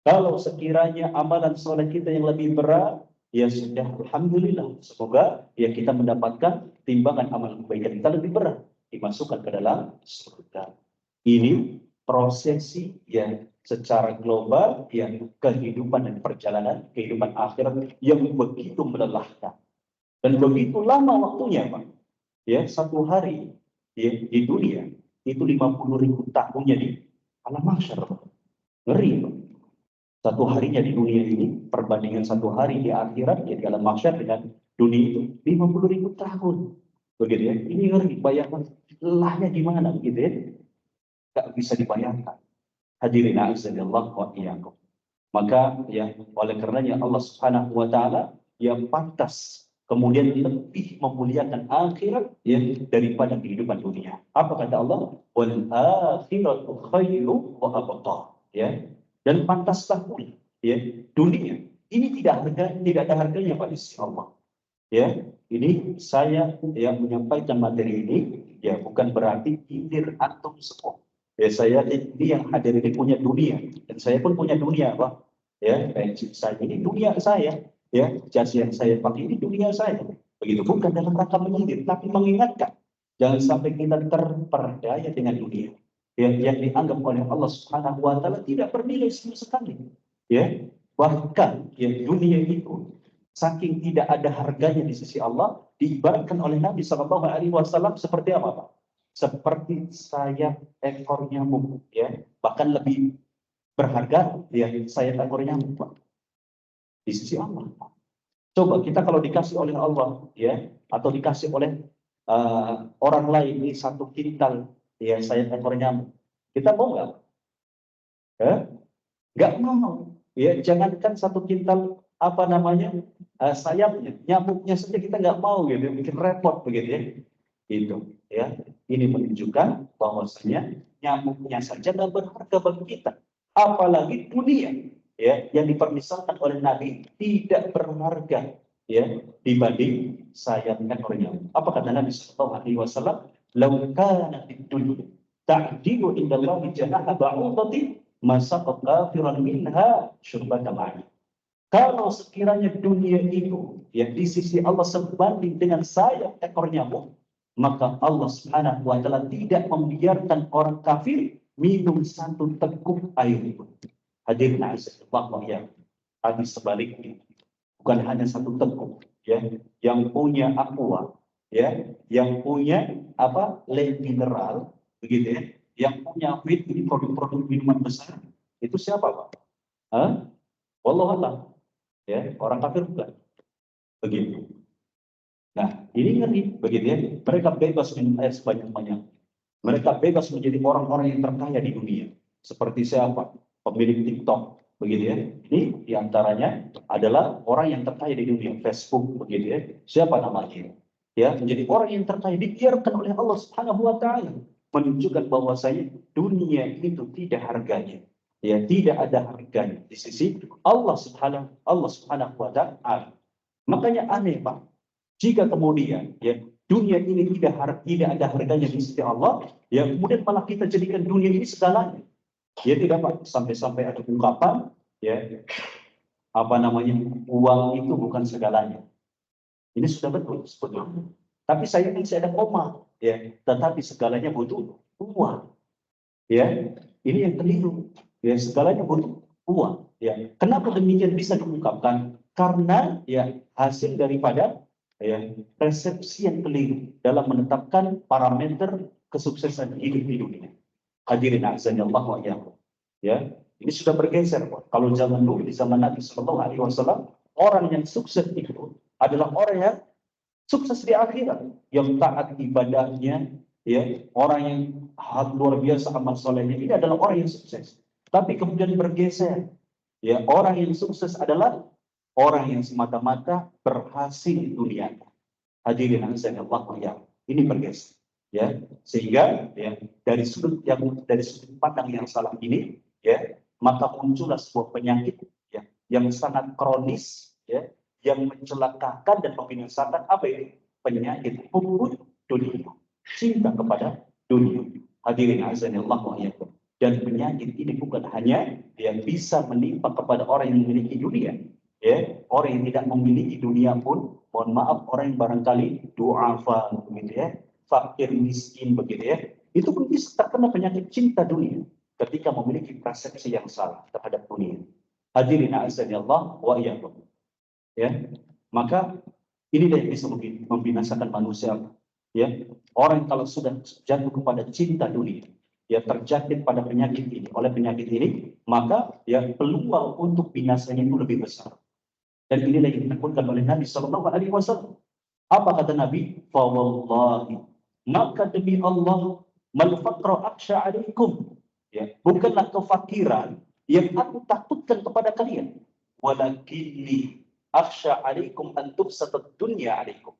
Kalau sekiranya amalan soleh kita yang lebih berat, ya sudah, alhamdulillah. Semoga ya kita mendapatkan timbangan amalan kebaikan kita lebih berat, dimasukkan ke dalam surga. Ini prosesi yang secara global yang kehidupan dan perjalanan kehidupan akhirat yang begitu melelahkan dan begitu lama waktunya, Pak. Ya, satu hari ya, di dunia itu 50.000 tahunnya di alam mahsyar. Ngeri, Pak. Satu harinya di dunia ini perbandingan satu hari di akhirat ya di alam mahsyar dengan dunia itu 50.000 tahun. Begitu ya. Ini ngeri, bayangkan lelahnya gimana gitu ya. Gak bisa dibayangkan. Hadirin a'azzallahu wa iyyakum. Maka ya oleh karenanya Allah Subhanahu wa taala yang pantas kemudian lebih memuliakan akhirat ya daripada kehidupan dunia. Apa kata Allah? Wal akhiratu khairu wa abqa. Ya. Dan pantaslah pula ya dunia ini tidak ada harganya pada sisi Allah. Ya, ini saya yang menyampaikan materi ini ya bukan berarti indir antum semua. Ya saya ini yang hadir ini punya dunia dan saya pun punya dunia, Pak. Ya, kayak saya ini dunia saya, ya jas yang saya pakai ini dunia saya. Begitu bukan dalam rangka menyindir, tapi mengingatkan jangan sampai kita terperdaya dengan dunia yang dianggap oleh Allah Subhanahu Wa Taala tidak bernilai sama sekali. Ya, bahkan ya dunia itu saking tidak ada harganya di sisi Allah, diibaratkan oleh Nabi Shallallahu Alaihi Wasallam seperti apa, Pak? seperti sayap ekor nyamuk, ya, bahkan lebih berharga ya sayap ekor nyamuk, Pak, di sisi Allah. Coba kita kalau dikasih oleh Allah, ya, atau dikasih oleh orang lain ini 1 kintal ya sayap ekor nyamuk, kita mau nggak? Nggak mau. Ya, jangankan 1 kintal apa namanya sayapnya, nyamuknya saja kita nggak mau gitu, bikin repot begitu ya. Itu ya, ini menunjukkan bahwasanya nyamuknya saja nggak berharga bagi kita, apalagi dunia ya yang dipermisalkan oleh Nabi tidak berharga ya dibanding sayap ekor nyamuk. Apa kata Nabi Sallallahu Alaihi Wasallam? "Lau kana fid dunya ta'dilu indallahi janaha ba'udatin masaqat kafiran minha syurbata ma'i." Kalau sekiranya dunia itu ya di sisi Allah sebanding dengan sayap ekor nyamuk, maka Allah Subhanahu wa taala tidak membiarkan orang kafir minum 1 teguk air pun. Hadirin Allah ya, hadis sebaliknya, bukan hanya 1 teguk ya, yang punya aqua ya, yang punya apa le mineral begitu ya, yang punya fit ini produk-produk minuman besar, itu siapa, Pak? Wallahu a'lam. Ya, orang kafir bukan. Begitu. Nah, ini ngeri, begitu ya. Mereka bebas minum air sebanyak-banyak. Mereka bebas menjadi orang-orang yang terkaya di dunia. Seperti siapa? Pemilik TikTok, begitu ya. Ini diantaranya adalah orang yang terkaya di dunia, Facebook, begitu ya. Siapa namanya? Ya, menjadi orang yang terkaya dibiarkan oleh Allah Subhanahu wa taala, menunjukkan bahwasanya dunia itu tidak harganya. Ya, tidak ada harganya di sisi Allah Subhanahu wa taala. Makanya aneh, Pak, jika kemudian ya dunia ini tidak ada harganya di sisi Allah, ya kemudian malah kita jadikan dunia ini segalanya. Ya tidak, Pak, sampai-sampai ada ungkapan ya apa namanya, uang itu bukan segalanya. Ini sudah betul sebetulnya. Tapi saya ini saya ada koma, ya, tetapi segalanya butuh uang. Ya, ini yang keliru. Ya, segalanya butuh uang. Ya, kenapa demikian bisa diungkapkan? Karena ya hasil daripada ya persepsi yang keliru dalam menetapkan parameter kesuksesan hidup di dunia. Hadirin azan Allah wa iyyakum. Ya, ini sudah bergeser, Pak. Kalau zaman dulu di zaman Nabi Sallallahu Alaihi Wasallam, orang yang sukses itu adalah orang yang sukses di akhirat, yang taat ibadahnya, ya, orang yang luar biasa amal solehnya, ini adalah orang yang sukses. Tapi kemudian bergeser, ya, orang yang sukses adalah orang yang semata-mata berhasil di dunia. Hadirin Allah ya, ini bergeser, ya, sehingga ya dari sudut pandang yang salah ini, ya, maka muncullah sebuah penyakit ya yang sangat kronis, ya, yang mencelakakan dan membinasakan. Apa ini? Penyakit hubud dunia, cinta kepada dunia. Hadirin azanillah wa iyyakum. Dan penyakit ini bukan hanya yang bisa menimpa kepada orang yang memiliki dunia, ya, orang yang tidak memiliki dunia pun, mohon maaf, orang yang barangkali du'afa begitu ya, fakir miskin begitu ya, itu pun bisa terkena penyakit cinta dunia ketika memiliki persepsi yang salah terhadap dunia. Hadirin azanillah wa iyyakum. Ya, maka inilah yang bisa membinasakan manusia. Ya, orang kalau sudah jatuh kepada cinta dunia, ya, terjangkit pada penyakit ini, oleh penyakit ini, maka ya peluang untuk binasanya itu lebih besar. Dan inilah yang ditakutkan oleh Nabi Sallallahu Alaihi Wasallam. Apa kata Nabi? Fawallahi, maka demi Allah, mal faqra aksha alaikum. Ya, bukanlah kefakiran yang aku takutkan kepada kalian. Walakinni akhsha alaikum an tubsatad dunya alaikum.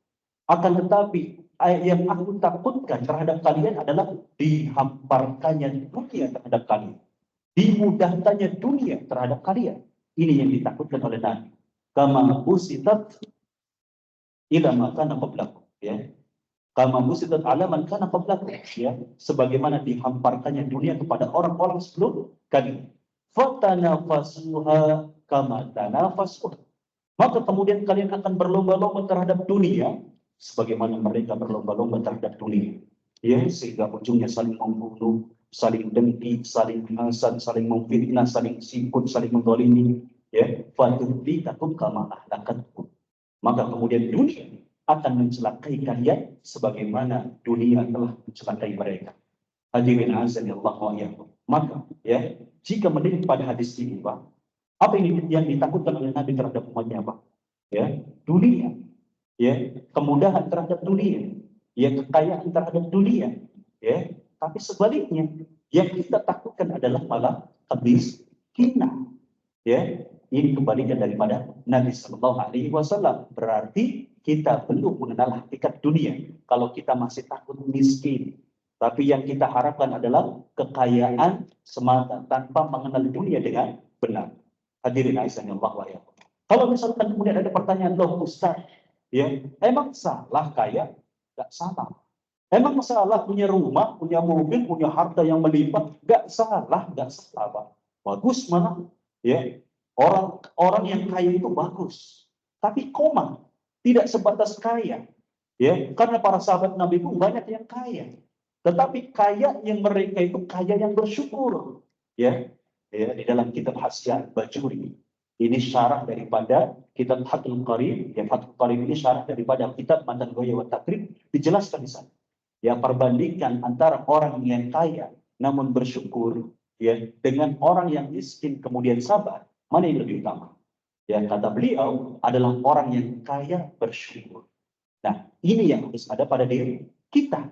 Akan tetapi yang aku takutkan terhadap kalian adalah dihamparkannya dunia terhadap kalian, dimudahkannya dunia terhadap kalian. Ini yang ditakutkan oleh Nabi. Kama busitat ila ma kana qablakum, ya. Kama busitat ala man kana qablakum, ya. Sebagaimana dihamparkannya dunia kepada orang-orang sebelum kalian. Fatanafasuha kama tanafasuha. Maka kemudian kalian akan berlomba-lomba terhadap dunia sebagaimana mereka berlomba-lomba terhadap dunia. Ya, sehingga ujungnya saling membunuh, saling dengki, saling hasad, saling memfitnah, saling sikut, saling menzalimi. Ya, fatuhlikakum kama ahlakatkum. Maka kemudian dunia akan mencelakai kalian sebagaimana dunia telah mencelakai mereka. Hadirin azan Allah wa iyyakum. Maka ya, jika melihat pada hadis ini, Pak, apa yang ditakutkan oleh Nabi terhadap umatnya, Pak? Ya, dunia, ya, kemudahan terhadap dunia, ya, kekayaan terhadap dunia, ya. Tapi sebaliknya, yang kita takutkan adalah malah kemiskinan. Ya, ini kebalikan daripada Nabi Shallallahu Alaihi Wasallam. Berarti kita belum mengenal hakikat dunia. Kalau kita masih takut miskin, tapi yang kita harapkan adalah kekayaan semata tanpa mengenal dunia dengan benar. Hadirin Allah wa iyyakum. Kalau misalkan kemudian ada pertanyaan, loh Ustaz, ya, emang salah kaya? Gak salah. Emang salah punya rumah, punya mobil, punya harta yang melimpah? Gak salah, gak salah, Pak. Bagus malah. Ya, orang yang kaya itu bagus, tapi koma, tidak sebatas kaya, ya, karena para sahabat Nabi pun banyak yang kaya, tetapi kaya yang mereka itu kaya yang bersyukur, ya, ya, di dalam kitab Hasya Bajuri ini syarah daripada kitab Fathul Qarib, ya, Fathul Qarib ini syarah daripada kitab Matan Ghaya wa Takrib, dijelaskan di sana, ya, perbandingkan antara orang yang kaya namun bersyukur, ya, dengan orang yang miskin kemudian sabar, mana yang lebih utama? Ya, kata beliau adalah orang yang kaya bersyukur. Nah, ini yang harus ada pada diri kita.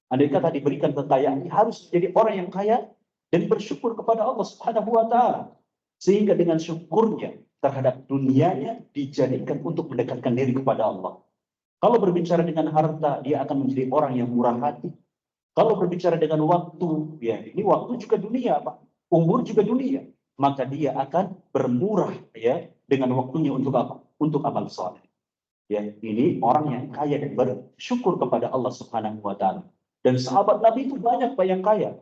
Andai kata diberikan kekayaan, harus jadi orang yang kaya dan bersyukur kepada Allah Subhanahu wa taala. Sehingga dengan syukurnya terhadap dunianya dijadikan untuk mendekatkan diri kepada Allah. Kalau berbicara dengan harta, dia akan menjadi orang yang murah hati. Kalau berbicara dengan waktu, ya, ini waktu juga dunia, Pak. Umur juga dunia. Maka dia akan bermurah, ya, dengan waktunya untuk apa? Untuk amal soleh. Ya, ini orang yang kaya dan bersyukur kepada Allah Subhanahu wa taala. Dan sahabat Nabi itu banyak Pak yang kaya.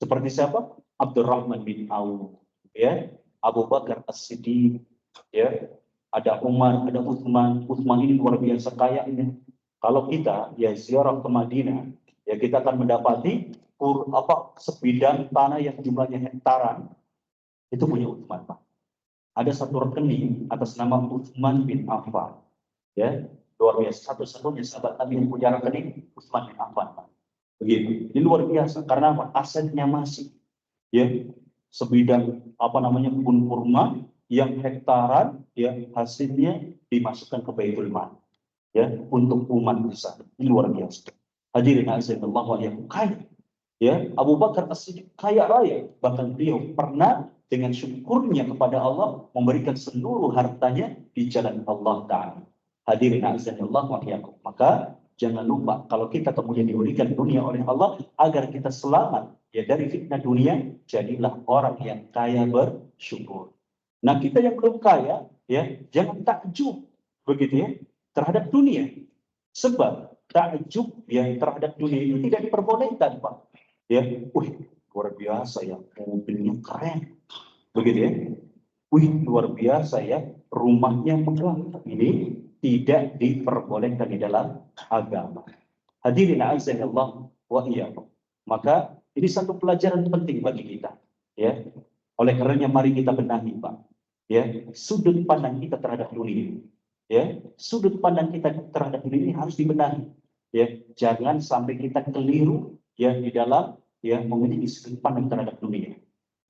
Seperti siapa? Abdurrahman bin Auf, ya, Abu Bakar As-Siddiq, ya, ada Umar, ada Utsman. Utsman ini luar biasa kaya ini. Kalau kita ya ziarah ke Madinah, ya kita akan mendapati sebidang tanah yang jumlahnya hektaran itu punya Utsman, Pak. Ada satu rekening atas nama Utsman bin Affan, ya, luar biasa, satu-satunya sahabat Nabi yang punya rekening Utsman bin Affan, Pak. Begitu, ini luar biasa karena apa? Asetnya masih, ya, sebidang kebun kurma yang hektaran, ya, hasilnya dimasukkan ke Baitul Mal, ya, untuk umat besar. Ini luar biasa. Hadirin Allah yang kaya, ya, Abu Bakar As-Siddiq kaya raya, bahkan beliau pernah dengan syukurnya kepada Allah memberikan seluruh hartanya di jalan Allah Ta'ala. Hadirin Allah yang, maka jangan lupa kalau kita kemudian diberikan dunia oleh Allah agar kita selamat, ya, dari fitnah dunia, jadilah orang yang kaya bersyukur. Nah, kita yang belum kaya, ya, jangan takjub begitu, ya, terhadap dunia. Sebab takjub yang terhadap dunia itu tidak diperbolehkan, Pak. Ya, luar biasa ya, mobilnya keren, begitu ya. Luar biasa ya, rumahnya megah. Ini tidak diperbolehkan di dalam agama. Hadirin azanillah wa iyyakum. Maka ini satu pelajaran penting bagi kita, ya. Oleh karenanya mari kita benahi, Pak, ya, sudut pandang kita terhadap dunia. Ya, sudut pandang kita terhadap dunia ini harus dibenahi. Ya, jangan sampai kita keliru, ya, di dalam, ya, memiliki sudut pandang terhadap dunia.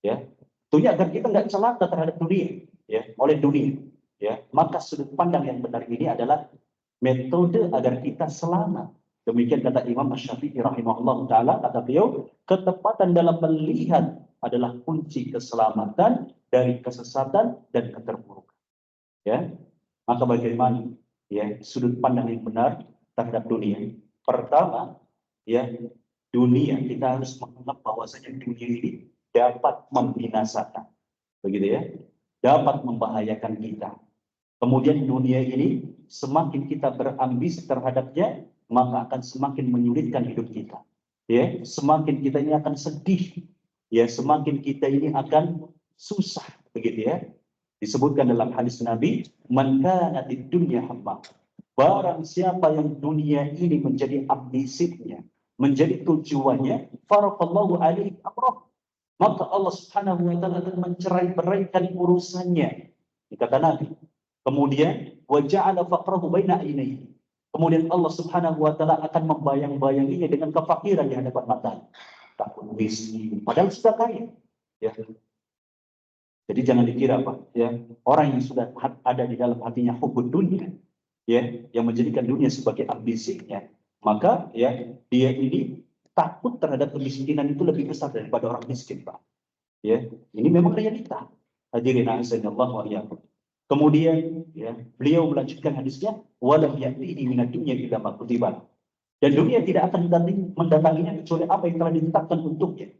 Ya, tentunya agar kita nggak celaka terhadap dunia, ya, oleh dunia. Ya, maka sudut pandang yang benar ini adalah metode agar kita selamat. Demikian kata Imam Asy-Syafi'i rahimahullah taala, kata beliau, ketepatan dalam melihat adalah kunci keselamatan dari kesesatan dan keterpurukan. Ya, maka bagaimana, ya, sudut pandang yang benar terhadap dunia? Pertama, ya, dunia kita harus menganggap bahwasanya dunia ini dapat membinasakan, begitu ya, dapat membahayakan kita. Kemudian dunia ini semakin kita berambisi terhadapnya, maka akan semakin menyulitkan hidup kita. Ya, semakin kita ini akan sedih, ya, semakin kita ini akan susah, begitu ya. Disebutkan dalam hadis Nabi, man kana fid dunya hamma. Barang siapa yang dunia ini menjadi ambisinya, menjadi tujuannya, faraqallahu alaihi amrah, maka Allah Subhanahu wa taala akan mencerai-beraikan urusannya. Kata Nabi. Kemudian wa ja'ala faqrahu baina ainaihi. Kemudian Allah Subhanahu wa taala akan membayang-bayanginya dengan kefakiran di hadapan matanya. Takut miskin, padahal sudah kaya. Ya. Jadi jangan dikira Pak, ya, orang yang sudah ada di dalam hatinya hubbud dunia, ya, yang menjadikan dunia sebagai ambisinya, maka ya dia ini takut terhadap kemiskinan itu lebih besar daripada orang miskin, Pak. Ya, ini memang realita. Hadirin azanillah wa iyyakum. Kemudian ya, beliau melanjutkan hadisnya, walam ya'tihi minad dunya illa ma kutiba. Dan dunia tidak akan mendatanginya kecuali apa yang telah ditetapkan untuknya.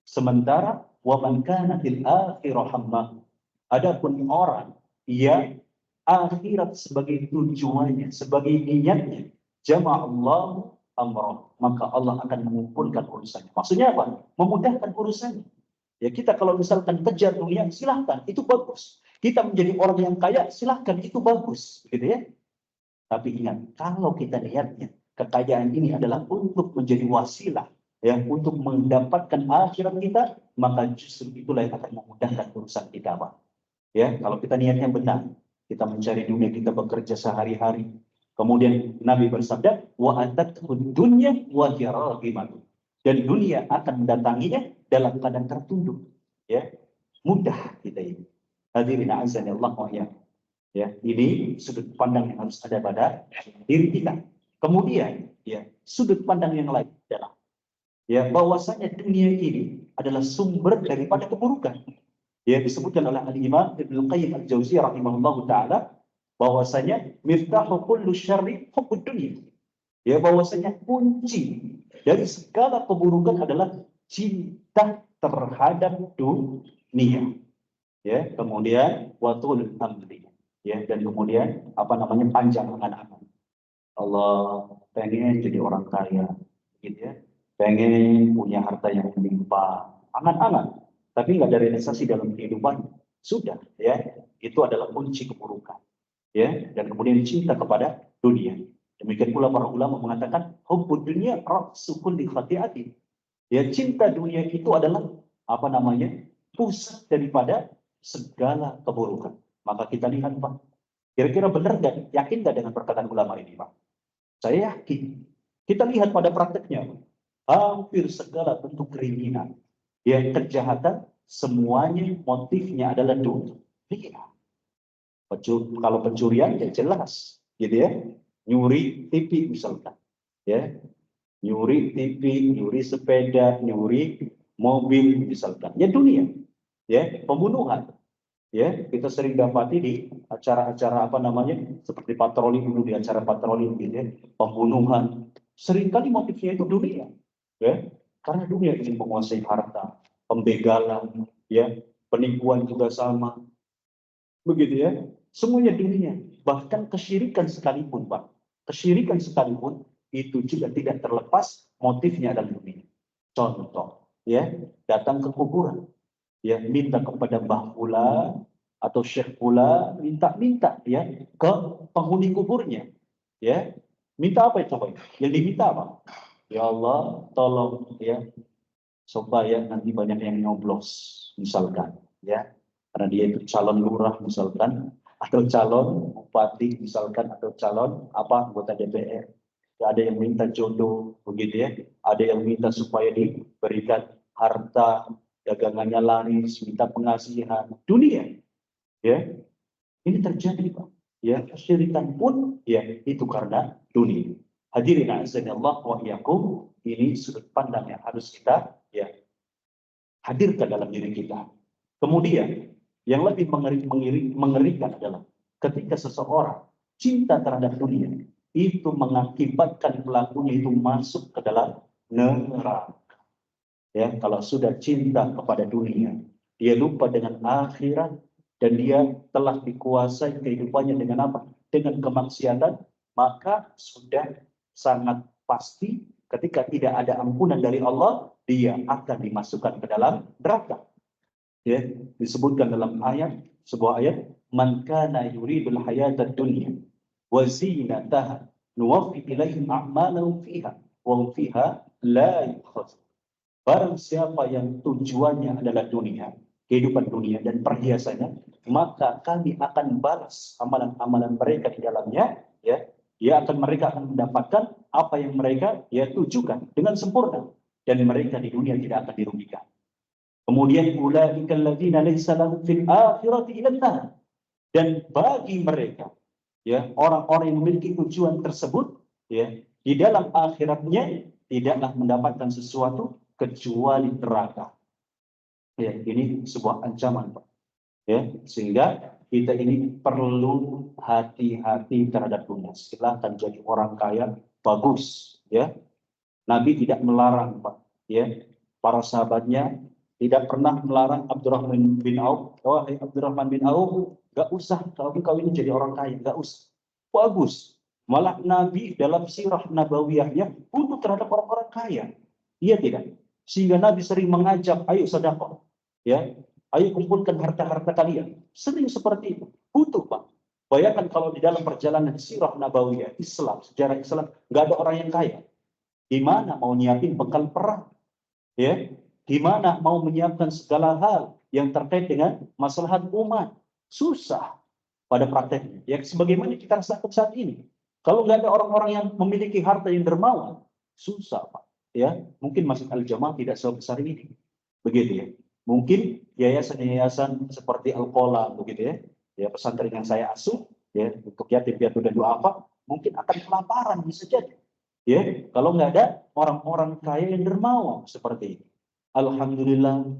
Sementara wa man kana fil akhirah hamma. Adapun orang yang akhirat sebagai tujuannya, sebagai niatnya, jama'allahu amrah, maka Allah akan mengumpulkan urusannya. Maksudnya apa? Memudahkan urusannya. Ya, kita kalau misalkan kejar dunia, silahkan, itu bagus. Kita menjadi orang yang kaya, silahkan, itu bagus, gitu ya. Tapi ingat, kalau kita niatnya kekayaan ini adalah untuk menjadi wasilah, ya, untuk mendapatkan akhirat kita, maka justru itulah yang akan memudahkan urusan kita, Pak. Ya, kalau kita niatnya benar, kita mencari dunia, kita bekerja sehari-hari. Kemudian Nabi bersabda, wa atatkud dunya wa hiraqimatu. Dan dunia akan mendatanginya dalam keadaan tertunduk. Ya, mudah kita ini. Hadirin azanillah wa iyyakum. Ya, ini sudut pandang yang harus ada pada diri kita. Kemudian, ya, sudut pandang yang lain adalah ya bahwasanya dunia ini adalah sumber daripada keburukan. Ya, disebutkan oleh Al-Imam Ibnu Qayyim Al-Jauziyah rahimahullahu taala bahwasanya miftahu kullu syarri hubbud dunya. Ya, bahwasanya kunci dari segala keburukan adalah cinta terhadap dunia. Ya, kemudian watul amri. Ya, dan kemudian apa namanya panjang angan-angan. Allah pengen jadi orang kaya, gitu ya. Pengen punya harta yang melimpah, angan-angan. Tapi nggak ada realisasi dalam kehidupan. Sudah, ya. Itu adalah kunci keburukan. Ya, dan kemudian cinta kepada dunia. Demikian pula para ulama mengatakan hubbud dunya ra'su kulli khati'ati. Ya, cinta dunia itu adalah apa namanya? Pusat daripada segala keburukan. Maka kita lihat, Pak. Kira-kira benar nggak? Yakin nggak dengan perkataan ulama ini, Pak? Saya yakin. Kita lihat pada prakteknya, Pak. Hampir segala bentuk kriminal, ya, kejahatan, semuanya motifnya adalah dunia. Kalau pencurian ya jelas, gitu ya. Nyuri TV misalkan, ya, nyuri TV, nyuri sepeda, nyuri mobil misalkan, ya dunia, ya, pembunuhan, ya, kita sering dapati di acara-acara apa namanya seperti patroli dulu, di acara patroli gitu ya, pembunuhan, seringkali motifnya itu dunia, ya, karena dunia ingin menguasai harta, pembegalan, ya, penipuan juga sama, begitu ya, semuanya dunia. Bahkan kesyirikan sekalipun, Pak, kesyirikan sekalipun itu juga tidak terlepas motifnya adalah dunia. Contoh, ya, datang ke kuburan, ya, minta kepada Mbah Pula atau Syekh Pula, minta ya ke penghuni kuburnya, ya, minta apa itu, Pak? Yang diminta apa? Ya Allah, tolong ya supaya nanti banyak yang nyoblos, misalkan, ya, karena dia itu calon lurah misalkan, atau calon bupati misalkan, atau calon apa anggota DPR. Ada yang minta jodoh, begitu ya. Ada yang minta supaya diberikan harta, dagangannya laris, minta pengasihan. Dunia, ya. Ini terjadi, Pak. Ya, kesyirikan pun ya itu karena dunia. Hadirin azanillah wa iyyakum, ini sudut pandang yang harus kita ya hadirkan dalam diri kita. Kemudian yang lebih mengerikan adalah ketika seseorang cinta terhadap dunia, itu mengakibatkan pelakunya itu masuk ke dalam neraka. Ya, kalau sudah cinta kepada dunia, dia lupa dengan akhirat, dan dia telah dikuasai kehidupannya dengan apa? Dengan kemaksiatan, maka sudah sangat pasti ketika tidak ada ampunan dari Allah, dia akan dimasukkan ke dalam neraka. Ya, disebutkan dalam ayat, sebuah ayat, man kana yuridul hayatad dunya wa zinataha nuwaffi ilaihim a'malahum fiha wa hum fiha la yukhazun. Barang siapa yang tujuannya adalah dunia, kehidupan dunia dan perhiasannya, maka kami akan balas amalan-amalan mereka di dalamnya, ya, mereka akan mendapatkan apa yang mereka tujukan dengan sempurna, dan mereka di dunia tidak akan dirugikan. Kemudian ulaika alladzina laysa lahum fil akhirati illa an-nar, dan bagi mereka orang-orang yang memiliki tujuan tersebut di dalam akhiratnya tidaklah mendapatkan sesuatu kecuali neraka. Ini sebuah ancaman, Pak. Sehingga kita ini perlu hati-hati terhadap dunia. Silahkan jadi orang kaya, bagus. Nabi tidak melarang, Pak. Para sahabatnya tidak pernah melarang Abdurrahman bin Auf. Wahai Abdurrahman bin Auf, gak usah kalau kau ini jadi orang kaya, gak usah. Bagus. Malah Nabi dalam sirah nabawiyahnya butuh terhadap orang-orang kaya. Iya tidak? Sehingga Nabi sering mengajak, ayo sedekah. Ayo kumpulkan harta-harta kalian. Sering seperti itu. Butuh, Pak. Bayangkan kalau di dalam perjalanan sirah nabawiyah, Islam, sejarah Islam, nggak ada orang yang kaya. Gimana mau nyiapin bekal perang? Gimana mau menyiapkan segala hal yang terkait dengan maslahat umat? Susah pada prakteknya. Sebagaimana kita rasakan saat ini. Kalau nggak ada orang-orang yang memiliki harta yang dermawan, susah, Pak. Mungkin Masjid Al-Jamaah tidak sebesar ini. Begitu Mungkin yayasan-yayasan seperti Al-Qola, begitu pesantren yang saya asuh, untuk yatim piatu dan duafa, mungkin akan kelaparan bisa jadi. Kalau nggak ada orang-orang kaya yang dermawan seperti ini. Alhamdulillah,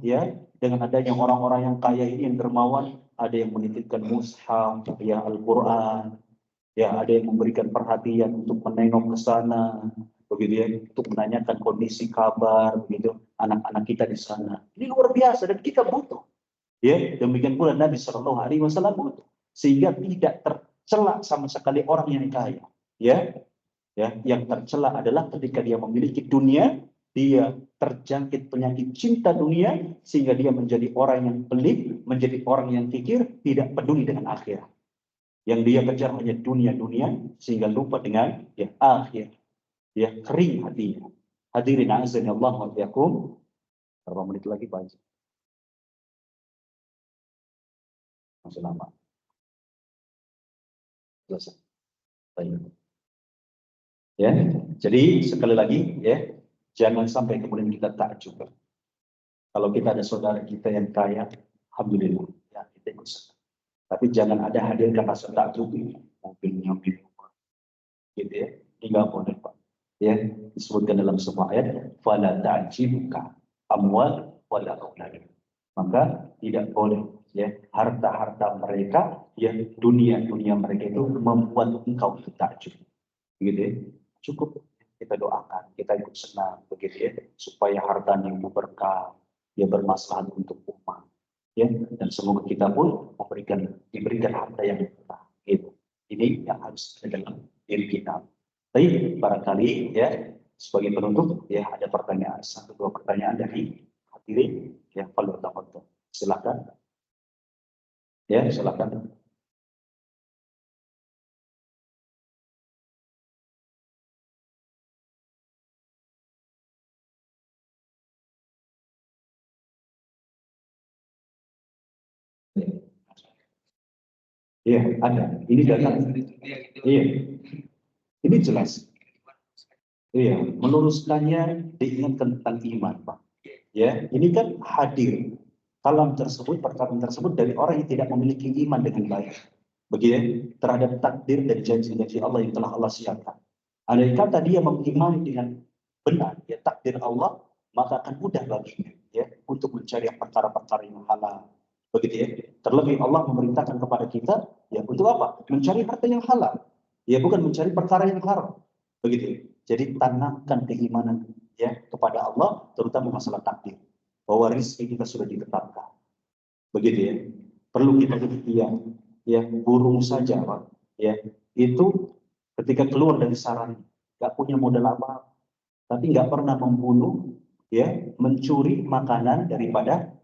dengan adanya orang-orang yang kaya ini yang dermawan, ada yang menitipkan mushaf, Al-Quran, ada yang memberikan perhatian untuk menengok ke sana, begitu untuk menanyakan kondisi kabar, begitu anak-anak kita di sana. Ini luar biasa dan kita butuh. Demikian pula Nabi Shallallahu Alaihi Wasallam butuh, sehingga tidak tercela sama sekali orang yang kaya. Yang tercela adalah ketika dia memiliki dunia, dia terjangkit penyakit cinta dunia, sehingga dia menjadi orang yang pelit, menjadi orang yang kikir, tidak peduli dengan akhirat. Yang dia kejar hanya dunia-dunia, sehingga lupa dengan akhir. Kering hatinya. Hadirin azan Allah wa iyyakum. Berapa menit lagi, Pak Haji? Masih lama. Selesai. Jadi sekali lagi jangan sampai kemudian kita takjub. Kalau kita ada saudara kita yang kaya, alhamdulillah kita ikut senang. Tapi jangan ada hadir kata takjub, mobilnya gitu ini nggak boleh, Pak. Disebutkan dalam sebuah ayat, fala ta'jibuka amwal wala aulad. Maka tidak boleh harta-harta mereka, dunia-dunia mereka itu membuat engkau takjub. Begitu Cukup kita doakan, kita ikut senang begitu supaya hartanya itu berkah, bermaslahat untuk umat. Dan semoga kita pun diberikan harta yang berkah. Ini yang harus ada dalam diri kita. Tapi barangkali sebagai penutup ada pertanyaan, 1-2 pertanyaan dari hadirin kalau tahu. Silakan. Silakan. Ada. Ini data. Ini jelas. Meluruskannya diingatkan tentang iman, Pak. Ini kan hadir kalam tersebut, perkataan tersebut dari orang yang tidak memiliki iman dengan baik. Begitu terhadap takdir dan janji-janji Allah yang telah Allah siapkan. Andai kata dia mengimani dengan benar takdir Allah, maka akan mudah baginya untuk mencari perkara-perkara yang halal. Begitu Terlebih Allah memerintahkan kepada kita untuk apa? Mencari harta yang halal. Bukan mencari perkara yang haram. Begitu. Jadi tanamkan keimanan kepada Allah, terutama masalah takdir, bahwa rezeki kita sudah ditetapkan. Begitu Perlu kita burung saja, Pak. Itu ketika keluar dari sarang, nggak punya modal apa, tapi nggak pernah membunuh, mencuri makanan daripada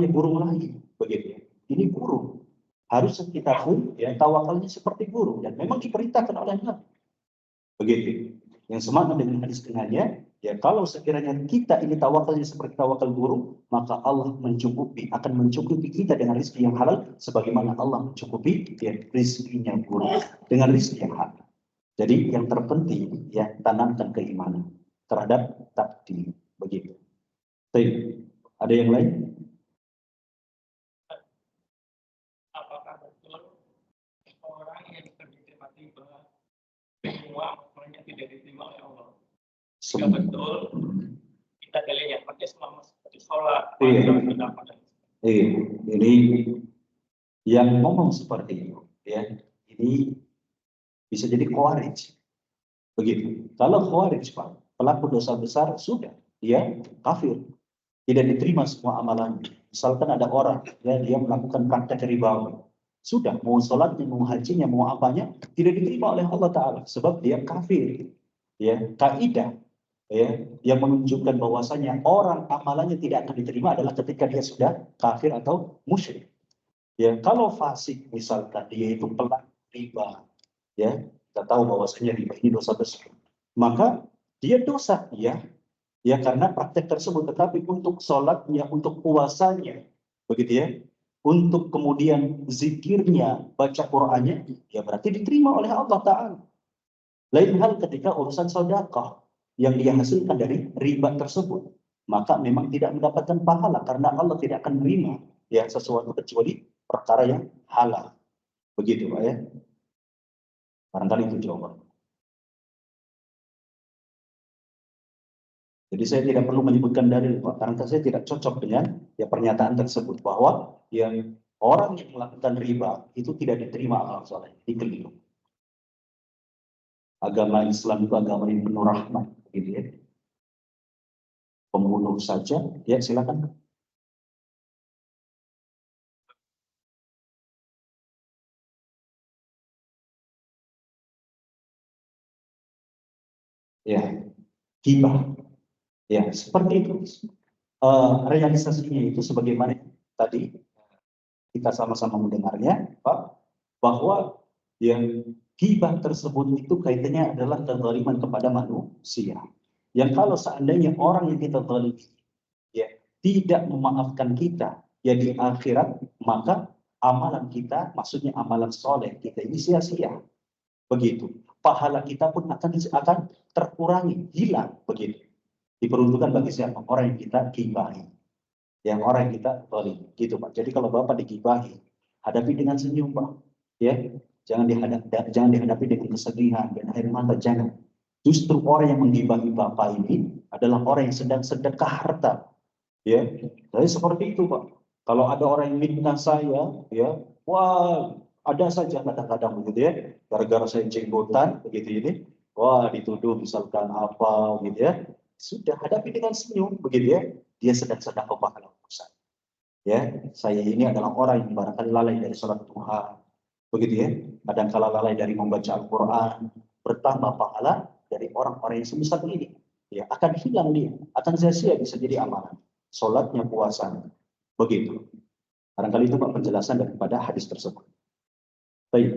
burung lain. Begitu Ini burung. Harus kita pun tawakalnya seperti burung, dan memang diperintahkan oleh Nabi. Begitu. Yang semakna dengan hadis dengannya, kalau sekiranya kita ini tawakalnya seperti tawakal burung, maka Allah akan mencukupi kita dengan rezeki yang halal, sebagaimana Allah mencukupi rezekinya burung dengan rezeki yang halal. Jadi yang terpenting ya tanamkan keimanan terhadap takdir, begitu. Baik, ada yang lain? Apakah betul orang yang diterima tiba semua amalnya tidak diterima oleh Allah? Jika betul, kita dalilnya pakai selama seperti sholat, ini yang ngomong seperti itu, ya, ini bisa jadi khawarij, begitu. Kalau khawarij, Pak, pelaku dosa besar sudah, dia kafir, tidak diterima semua amalan. Misalkan ada orang, ya, dia melakukan praktek ribawi, sudah, mau sholatnya, mau hajinya, mau apanya, tidak diterima oleh Allah Taala, sebab dia kafir. Ya, kaidah ya yang menunjukkan bahwasanya orang amalannya tidak akan diterima adalah ketika dia sudah kafir atau musyrik. Ya, kalau fasik misalkan dia itu pelaku riba, ya, kita tahu bahwasanya riba ini dosa besar, maka dia dosa, ya karena praktek tersebut. Tetapi untuk sholatnya, untuk puasanya, begitu ya, untuk kemudian zikirnya, baca Qur'annya, ya berarti diterima oleh Allah Ta'ala. Lain hal ketika urusan sedekah yang dia hasilkan dari riba tersebut, maka memang tidak mendapatkan pahala karena Allah tidak akan menerima ya sesuatu kecuali perkara yang halal. Begitu, Pak, ya. Barangkali itu jawaban. Jadi saya tidak perlu menyebutkan dalil, Pak, karena saya tidak cocok dengan ya pernyataan tersebut bahwa yang orang yang melakukan riba itu tidak diterima amal soleh. Dikeliru. Agama Islam itu agama yang penuh rahmat, gitu ya. Pembunuh saja, ya silakan. Ya, hibah. Ya, seperti itu. Realisasinya itu sebagaimana tadi kita sama-sama mendengarnya, Pak, bahwa yang hibah tersebut itu kaitannya adalah kezaliman kepada manusia. Yang kalau seandainya orang yang kita zalimi ya tidak memaafkan kita ya di akhirat, maka amalan kita, maksudnya amalan soleh kita ini sia-sia. Begitu. Pahala kita pun akan terkurangi, hilang, begitu. Diperuntukkan bagi siapa? Orang yang kita gibahi, yang orang yang kita zalim, gitu, Pak. Jadi kalau Bapak digibahi, hadapi dengan senyum, Pak. Ya, jangan dihadapi dengan kesedihan dan air mata, jangan. Justru orang yang menggibahi Bapak ini adalah orang yang sedang sedekah harta. Ya, saya seperti itu, Pak. Kalau ada orang yang minta saya, ya, wah, ada saja kadang-kadang begitu ya, gara-gara saya jenggotan begitu ini, wah dituduh misalkan apa gitu ya, sudah hadapi dengan senyum begitu ya, dia sedang pahala urusan. Ya, saya ini adalah orang yang barangkali lalai dari sholat duha, begitu ya, kadang kala lalai dari membaca Al-Quran, bertambah pahala dari orang-orang yang semisal ini, ya akan hilang dia, akan sia-sia bisa jadi amalan, sholatnya, puasanya, begitu. Barangkali itu Pak penjelasan daripada hadis tersebut. Baik.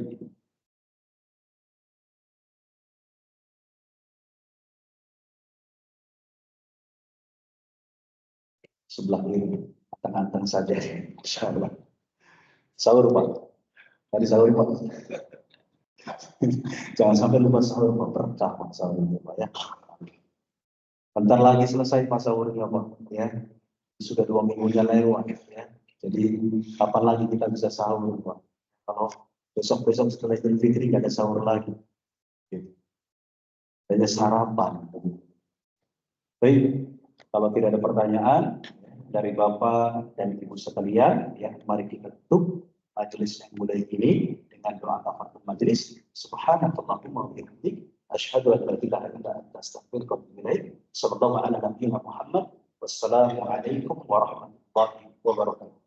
Sebelah ini, anteng-anteng saja, insya Allah. Sahur, Pak. Tadi sahur, Pak. Jangan sampai lupa sahur, Pak. Berkah, Pak, sahur, Pak, ya. Bentar lagi selesai Pak sahurnya, Pak, ya. Sudah 2 minggunya lewat, ya. Jadi, kapan lagi kita bisa sahur, Pak? Kalau besok-besok setelah Idul Fitri nggak ada sahur lagi. Gitu. Hanya sarapan. Baik, kalau tidak ada pertanyaan dari Bapak dan Ibu sekalian, ya, mari kita tutup majelis yang mulai ini dengan doa kafaratul majelis. Subhanakallahumma wa bihamdik, asyhadu an la ilaha illa anta, astaghfiruka wa atubu ilaik. Sallallahu ala nabiyyina Muhammad. Wassalamualaikum warahmatullahi wabarakatuh.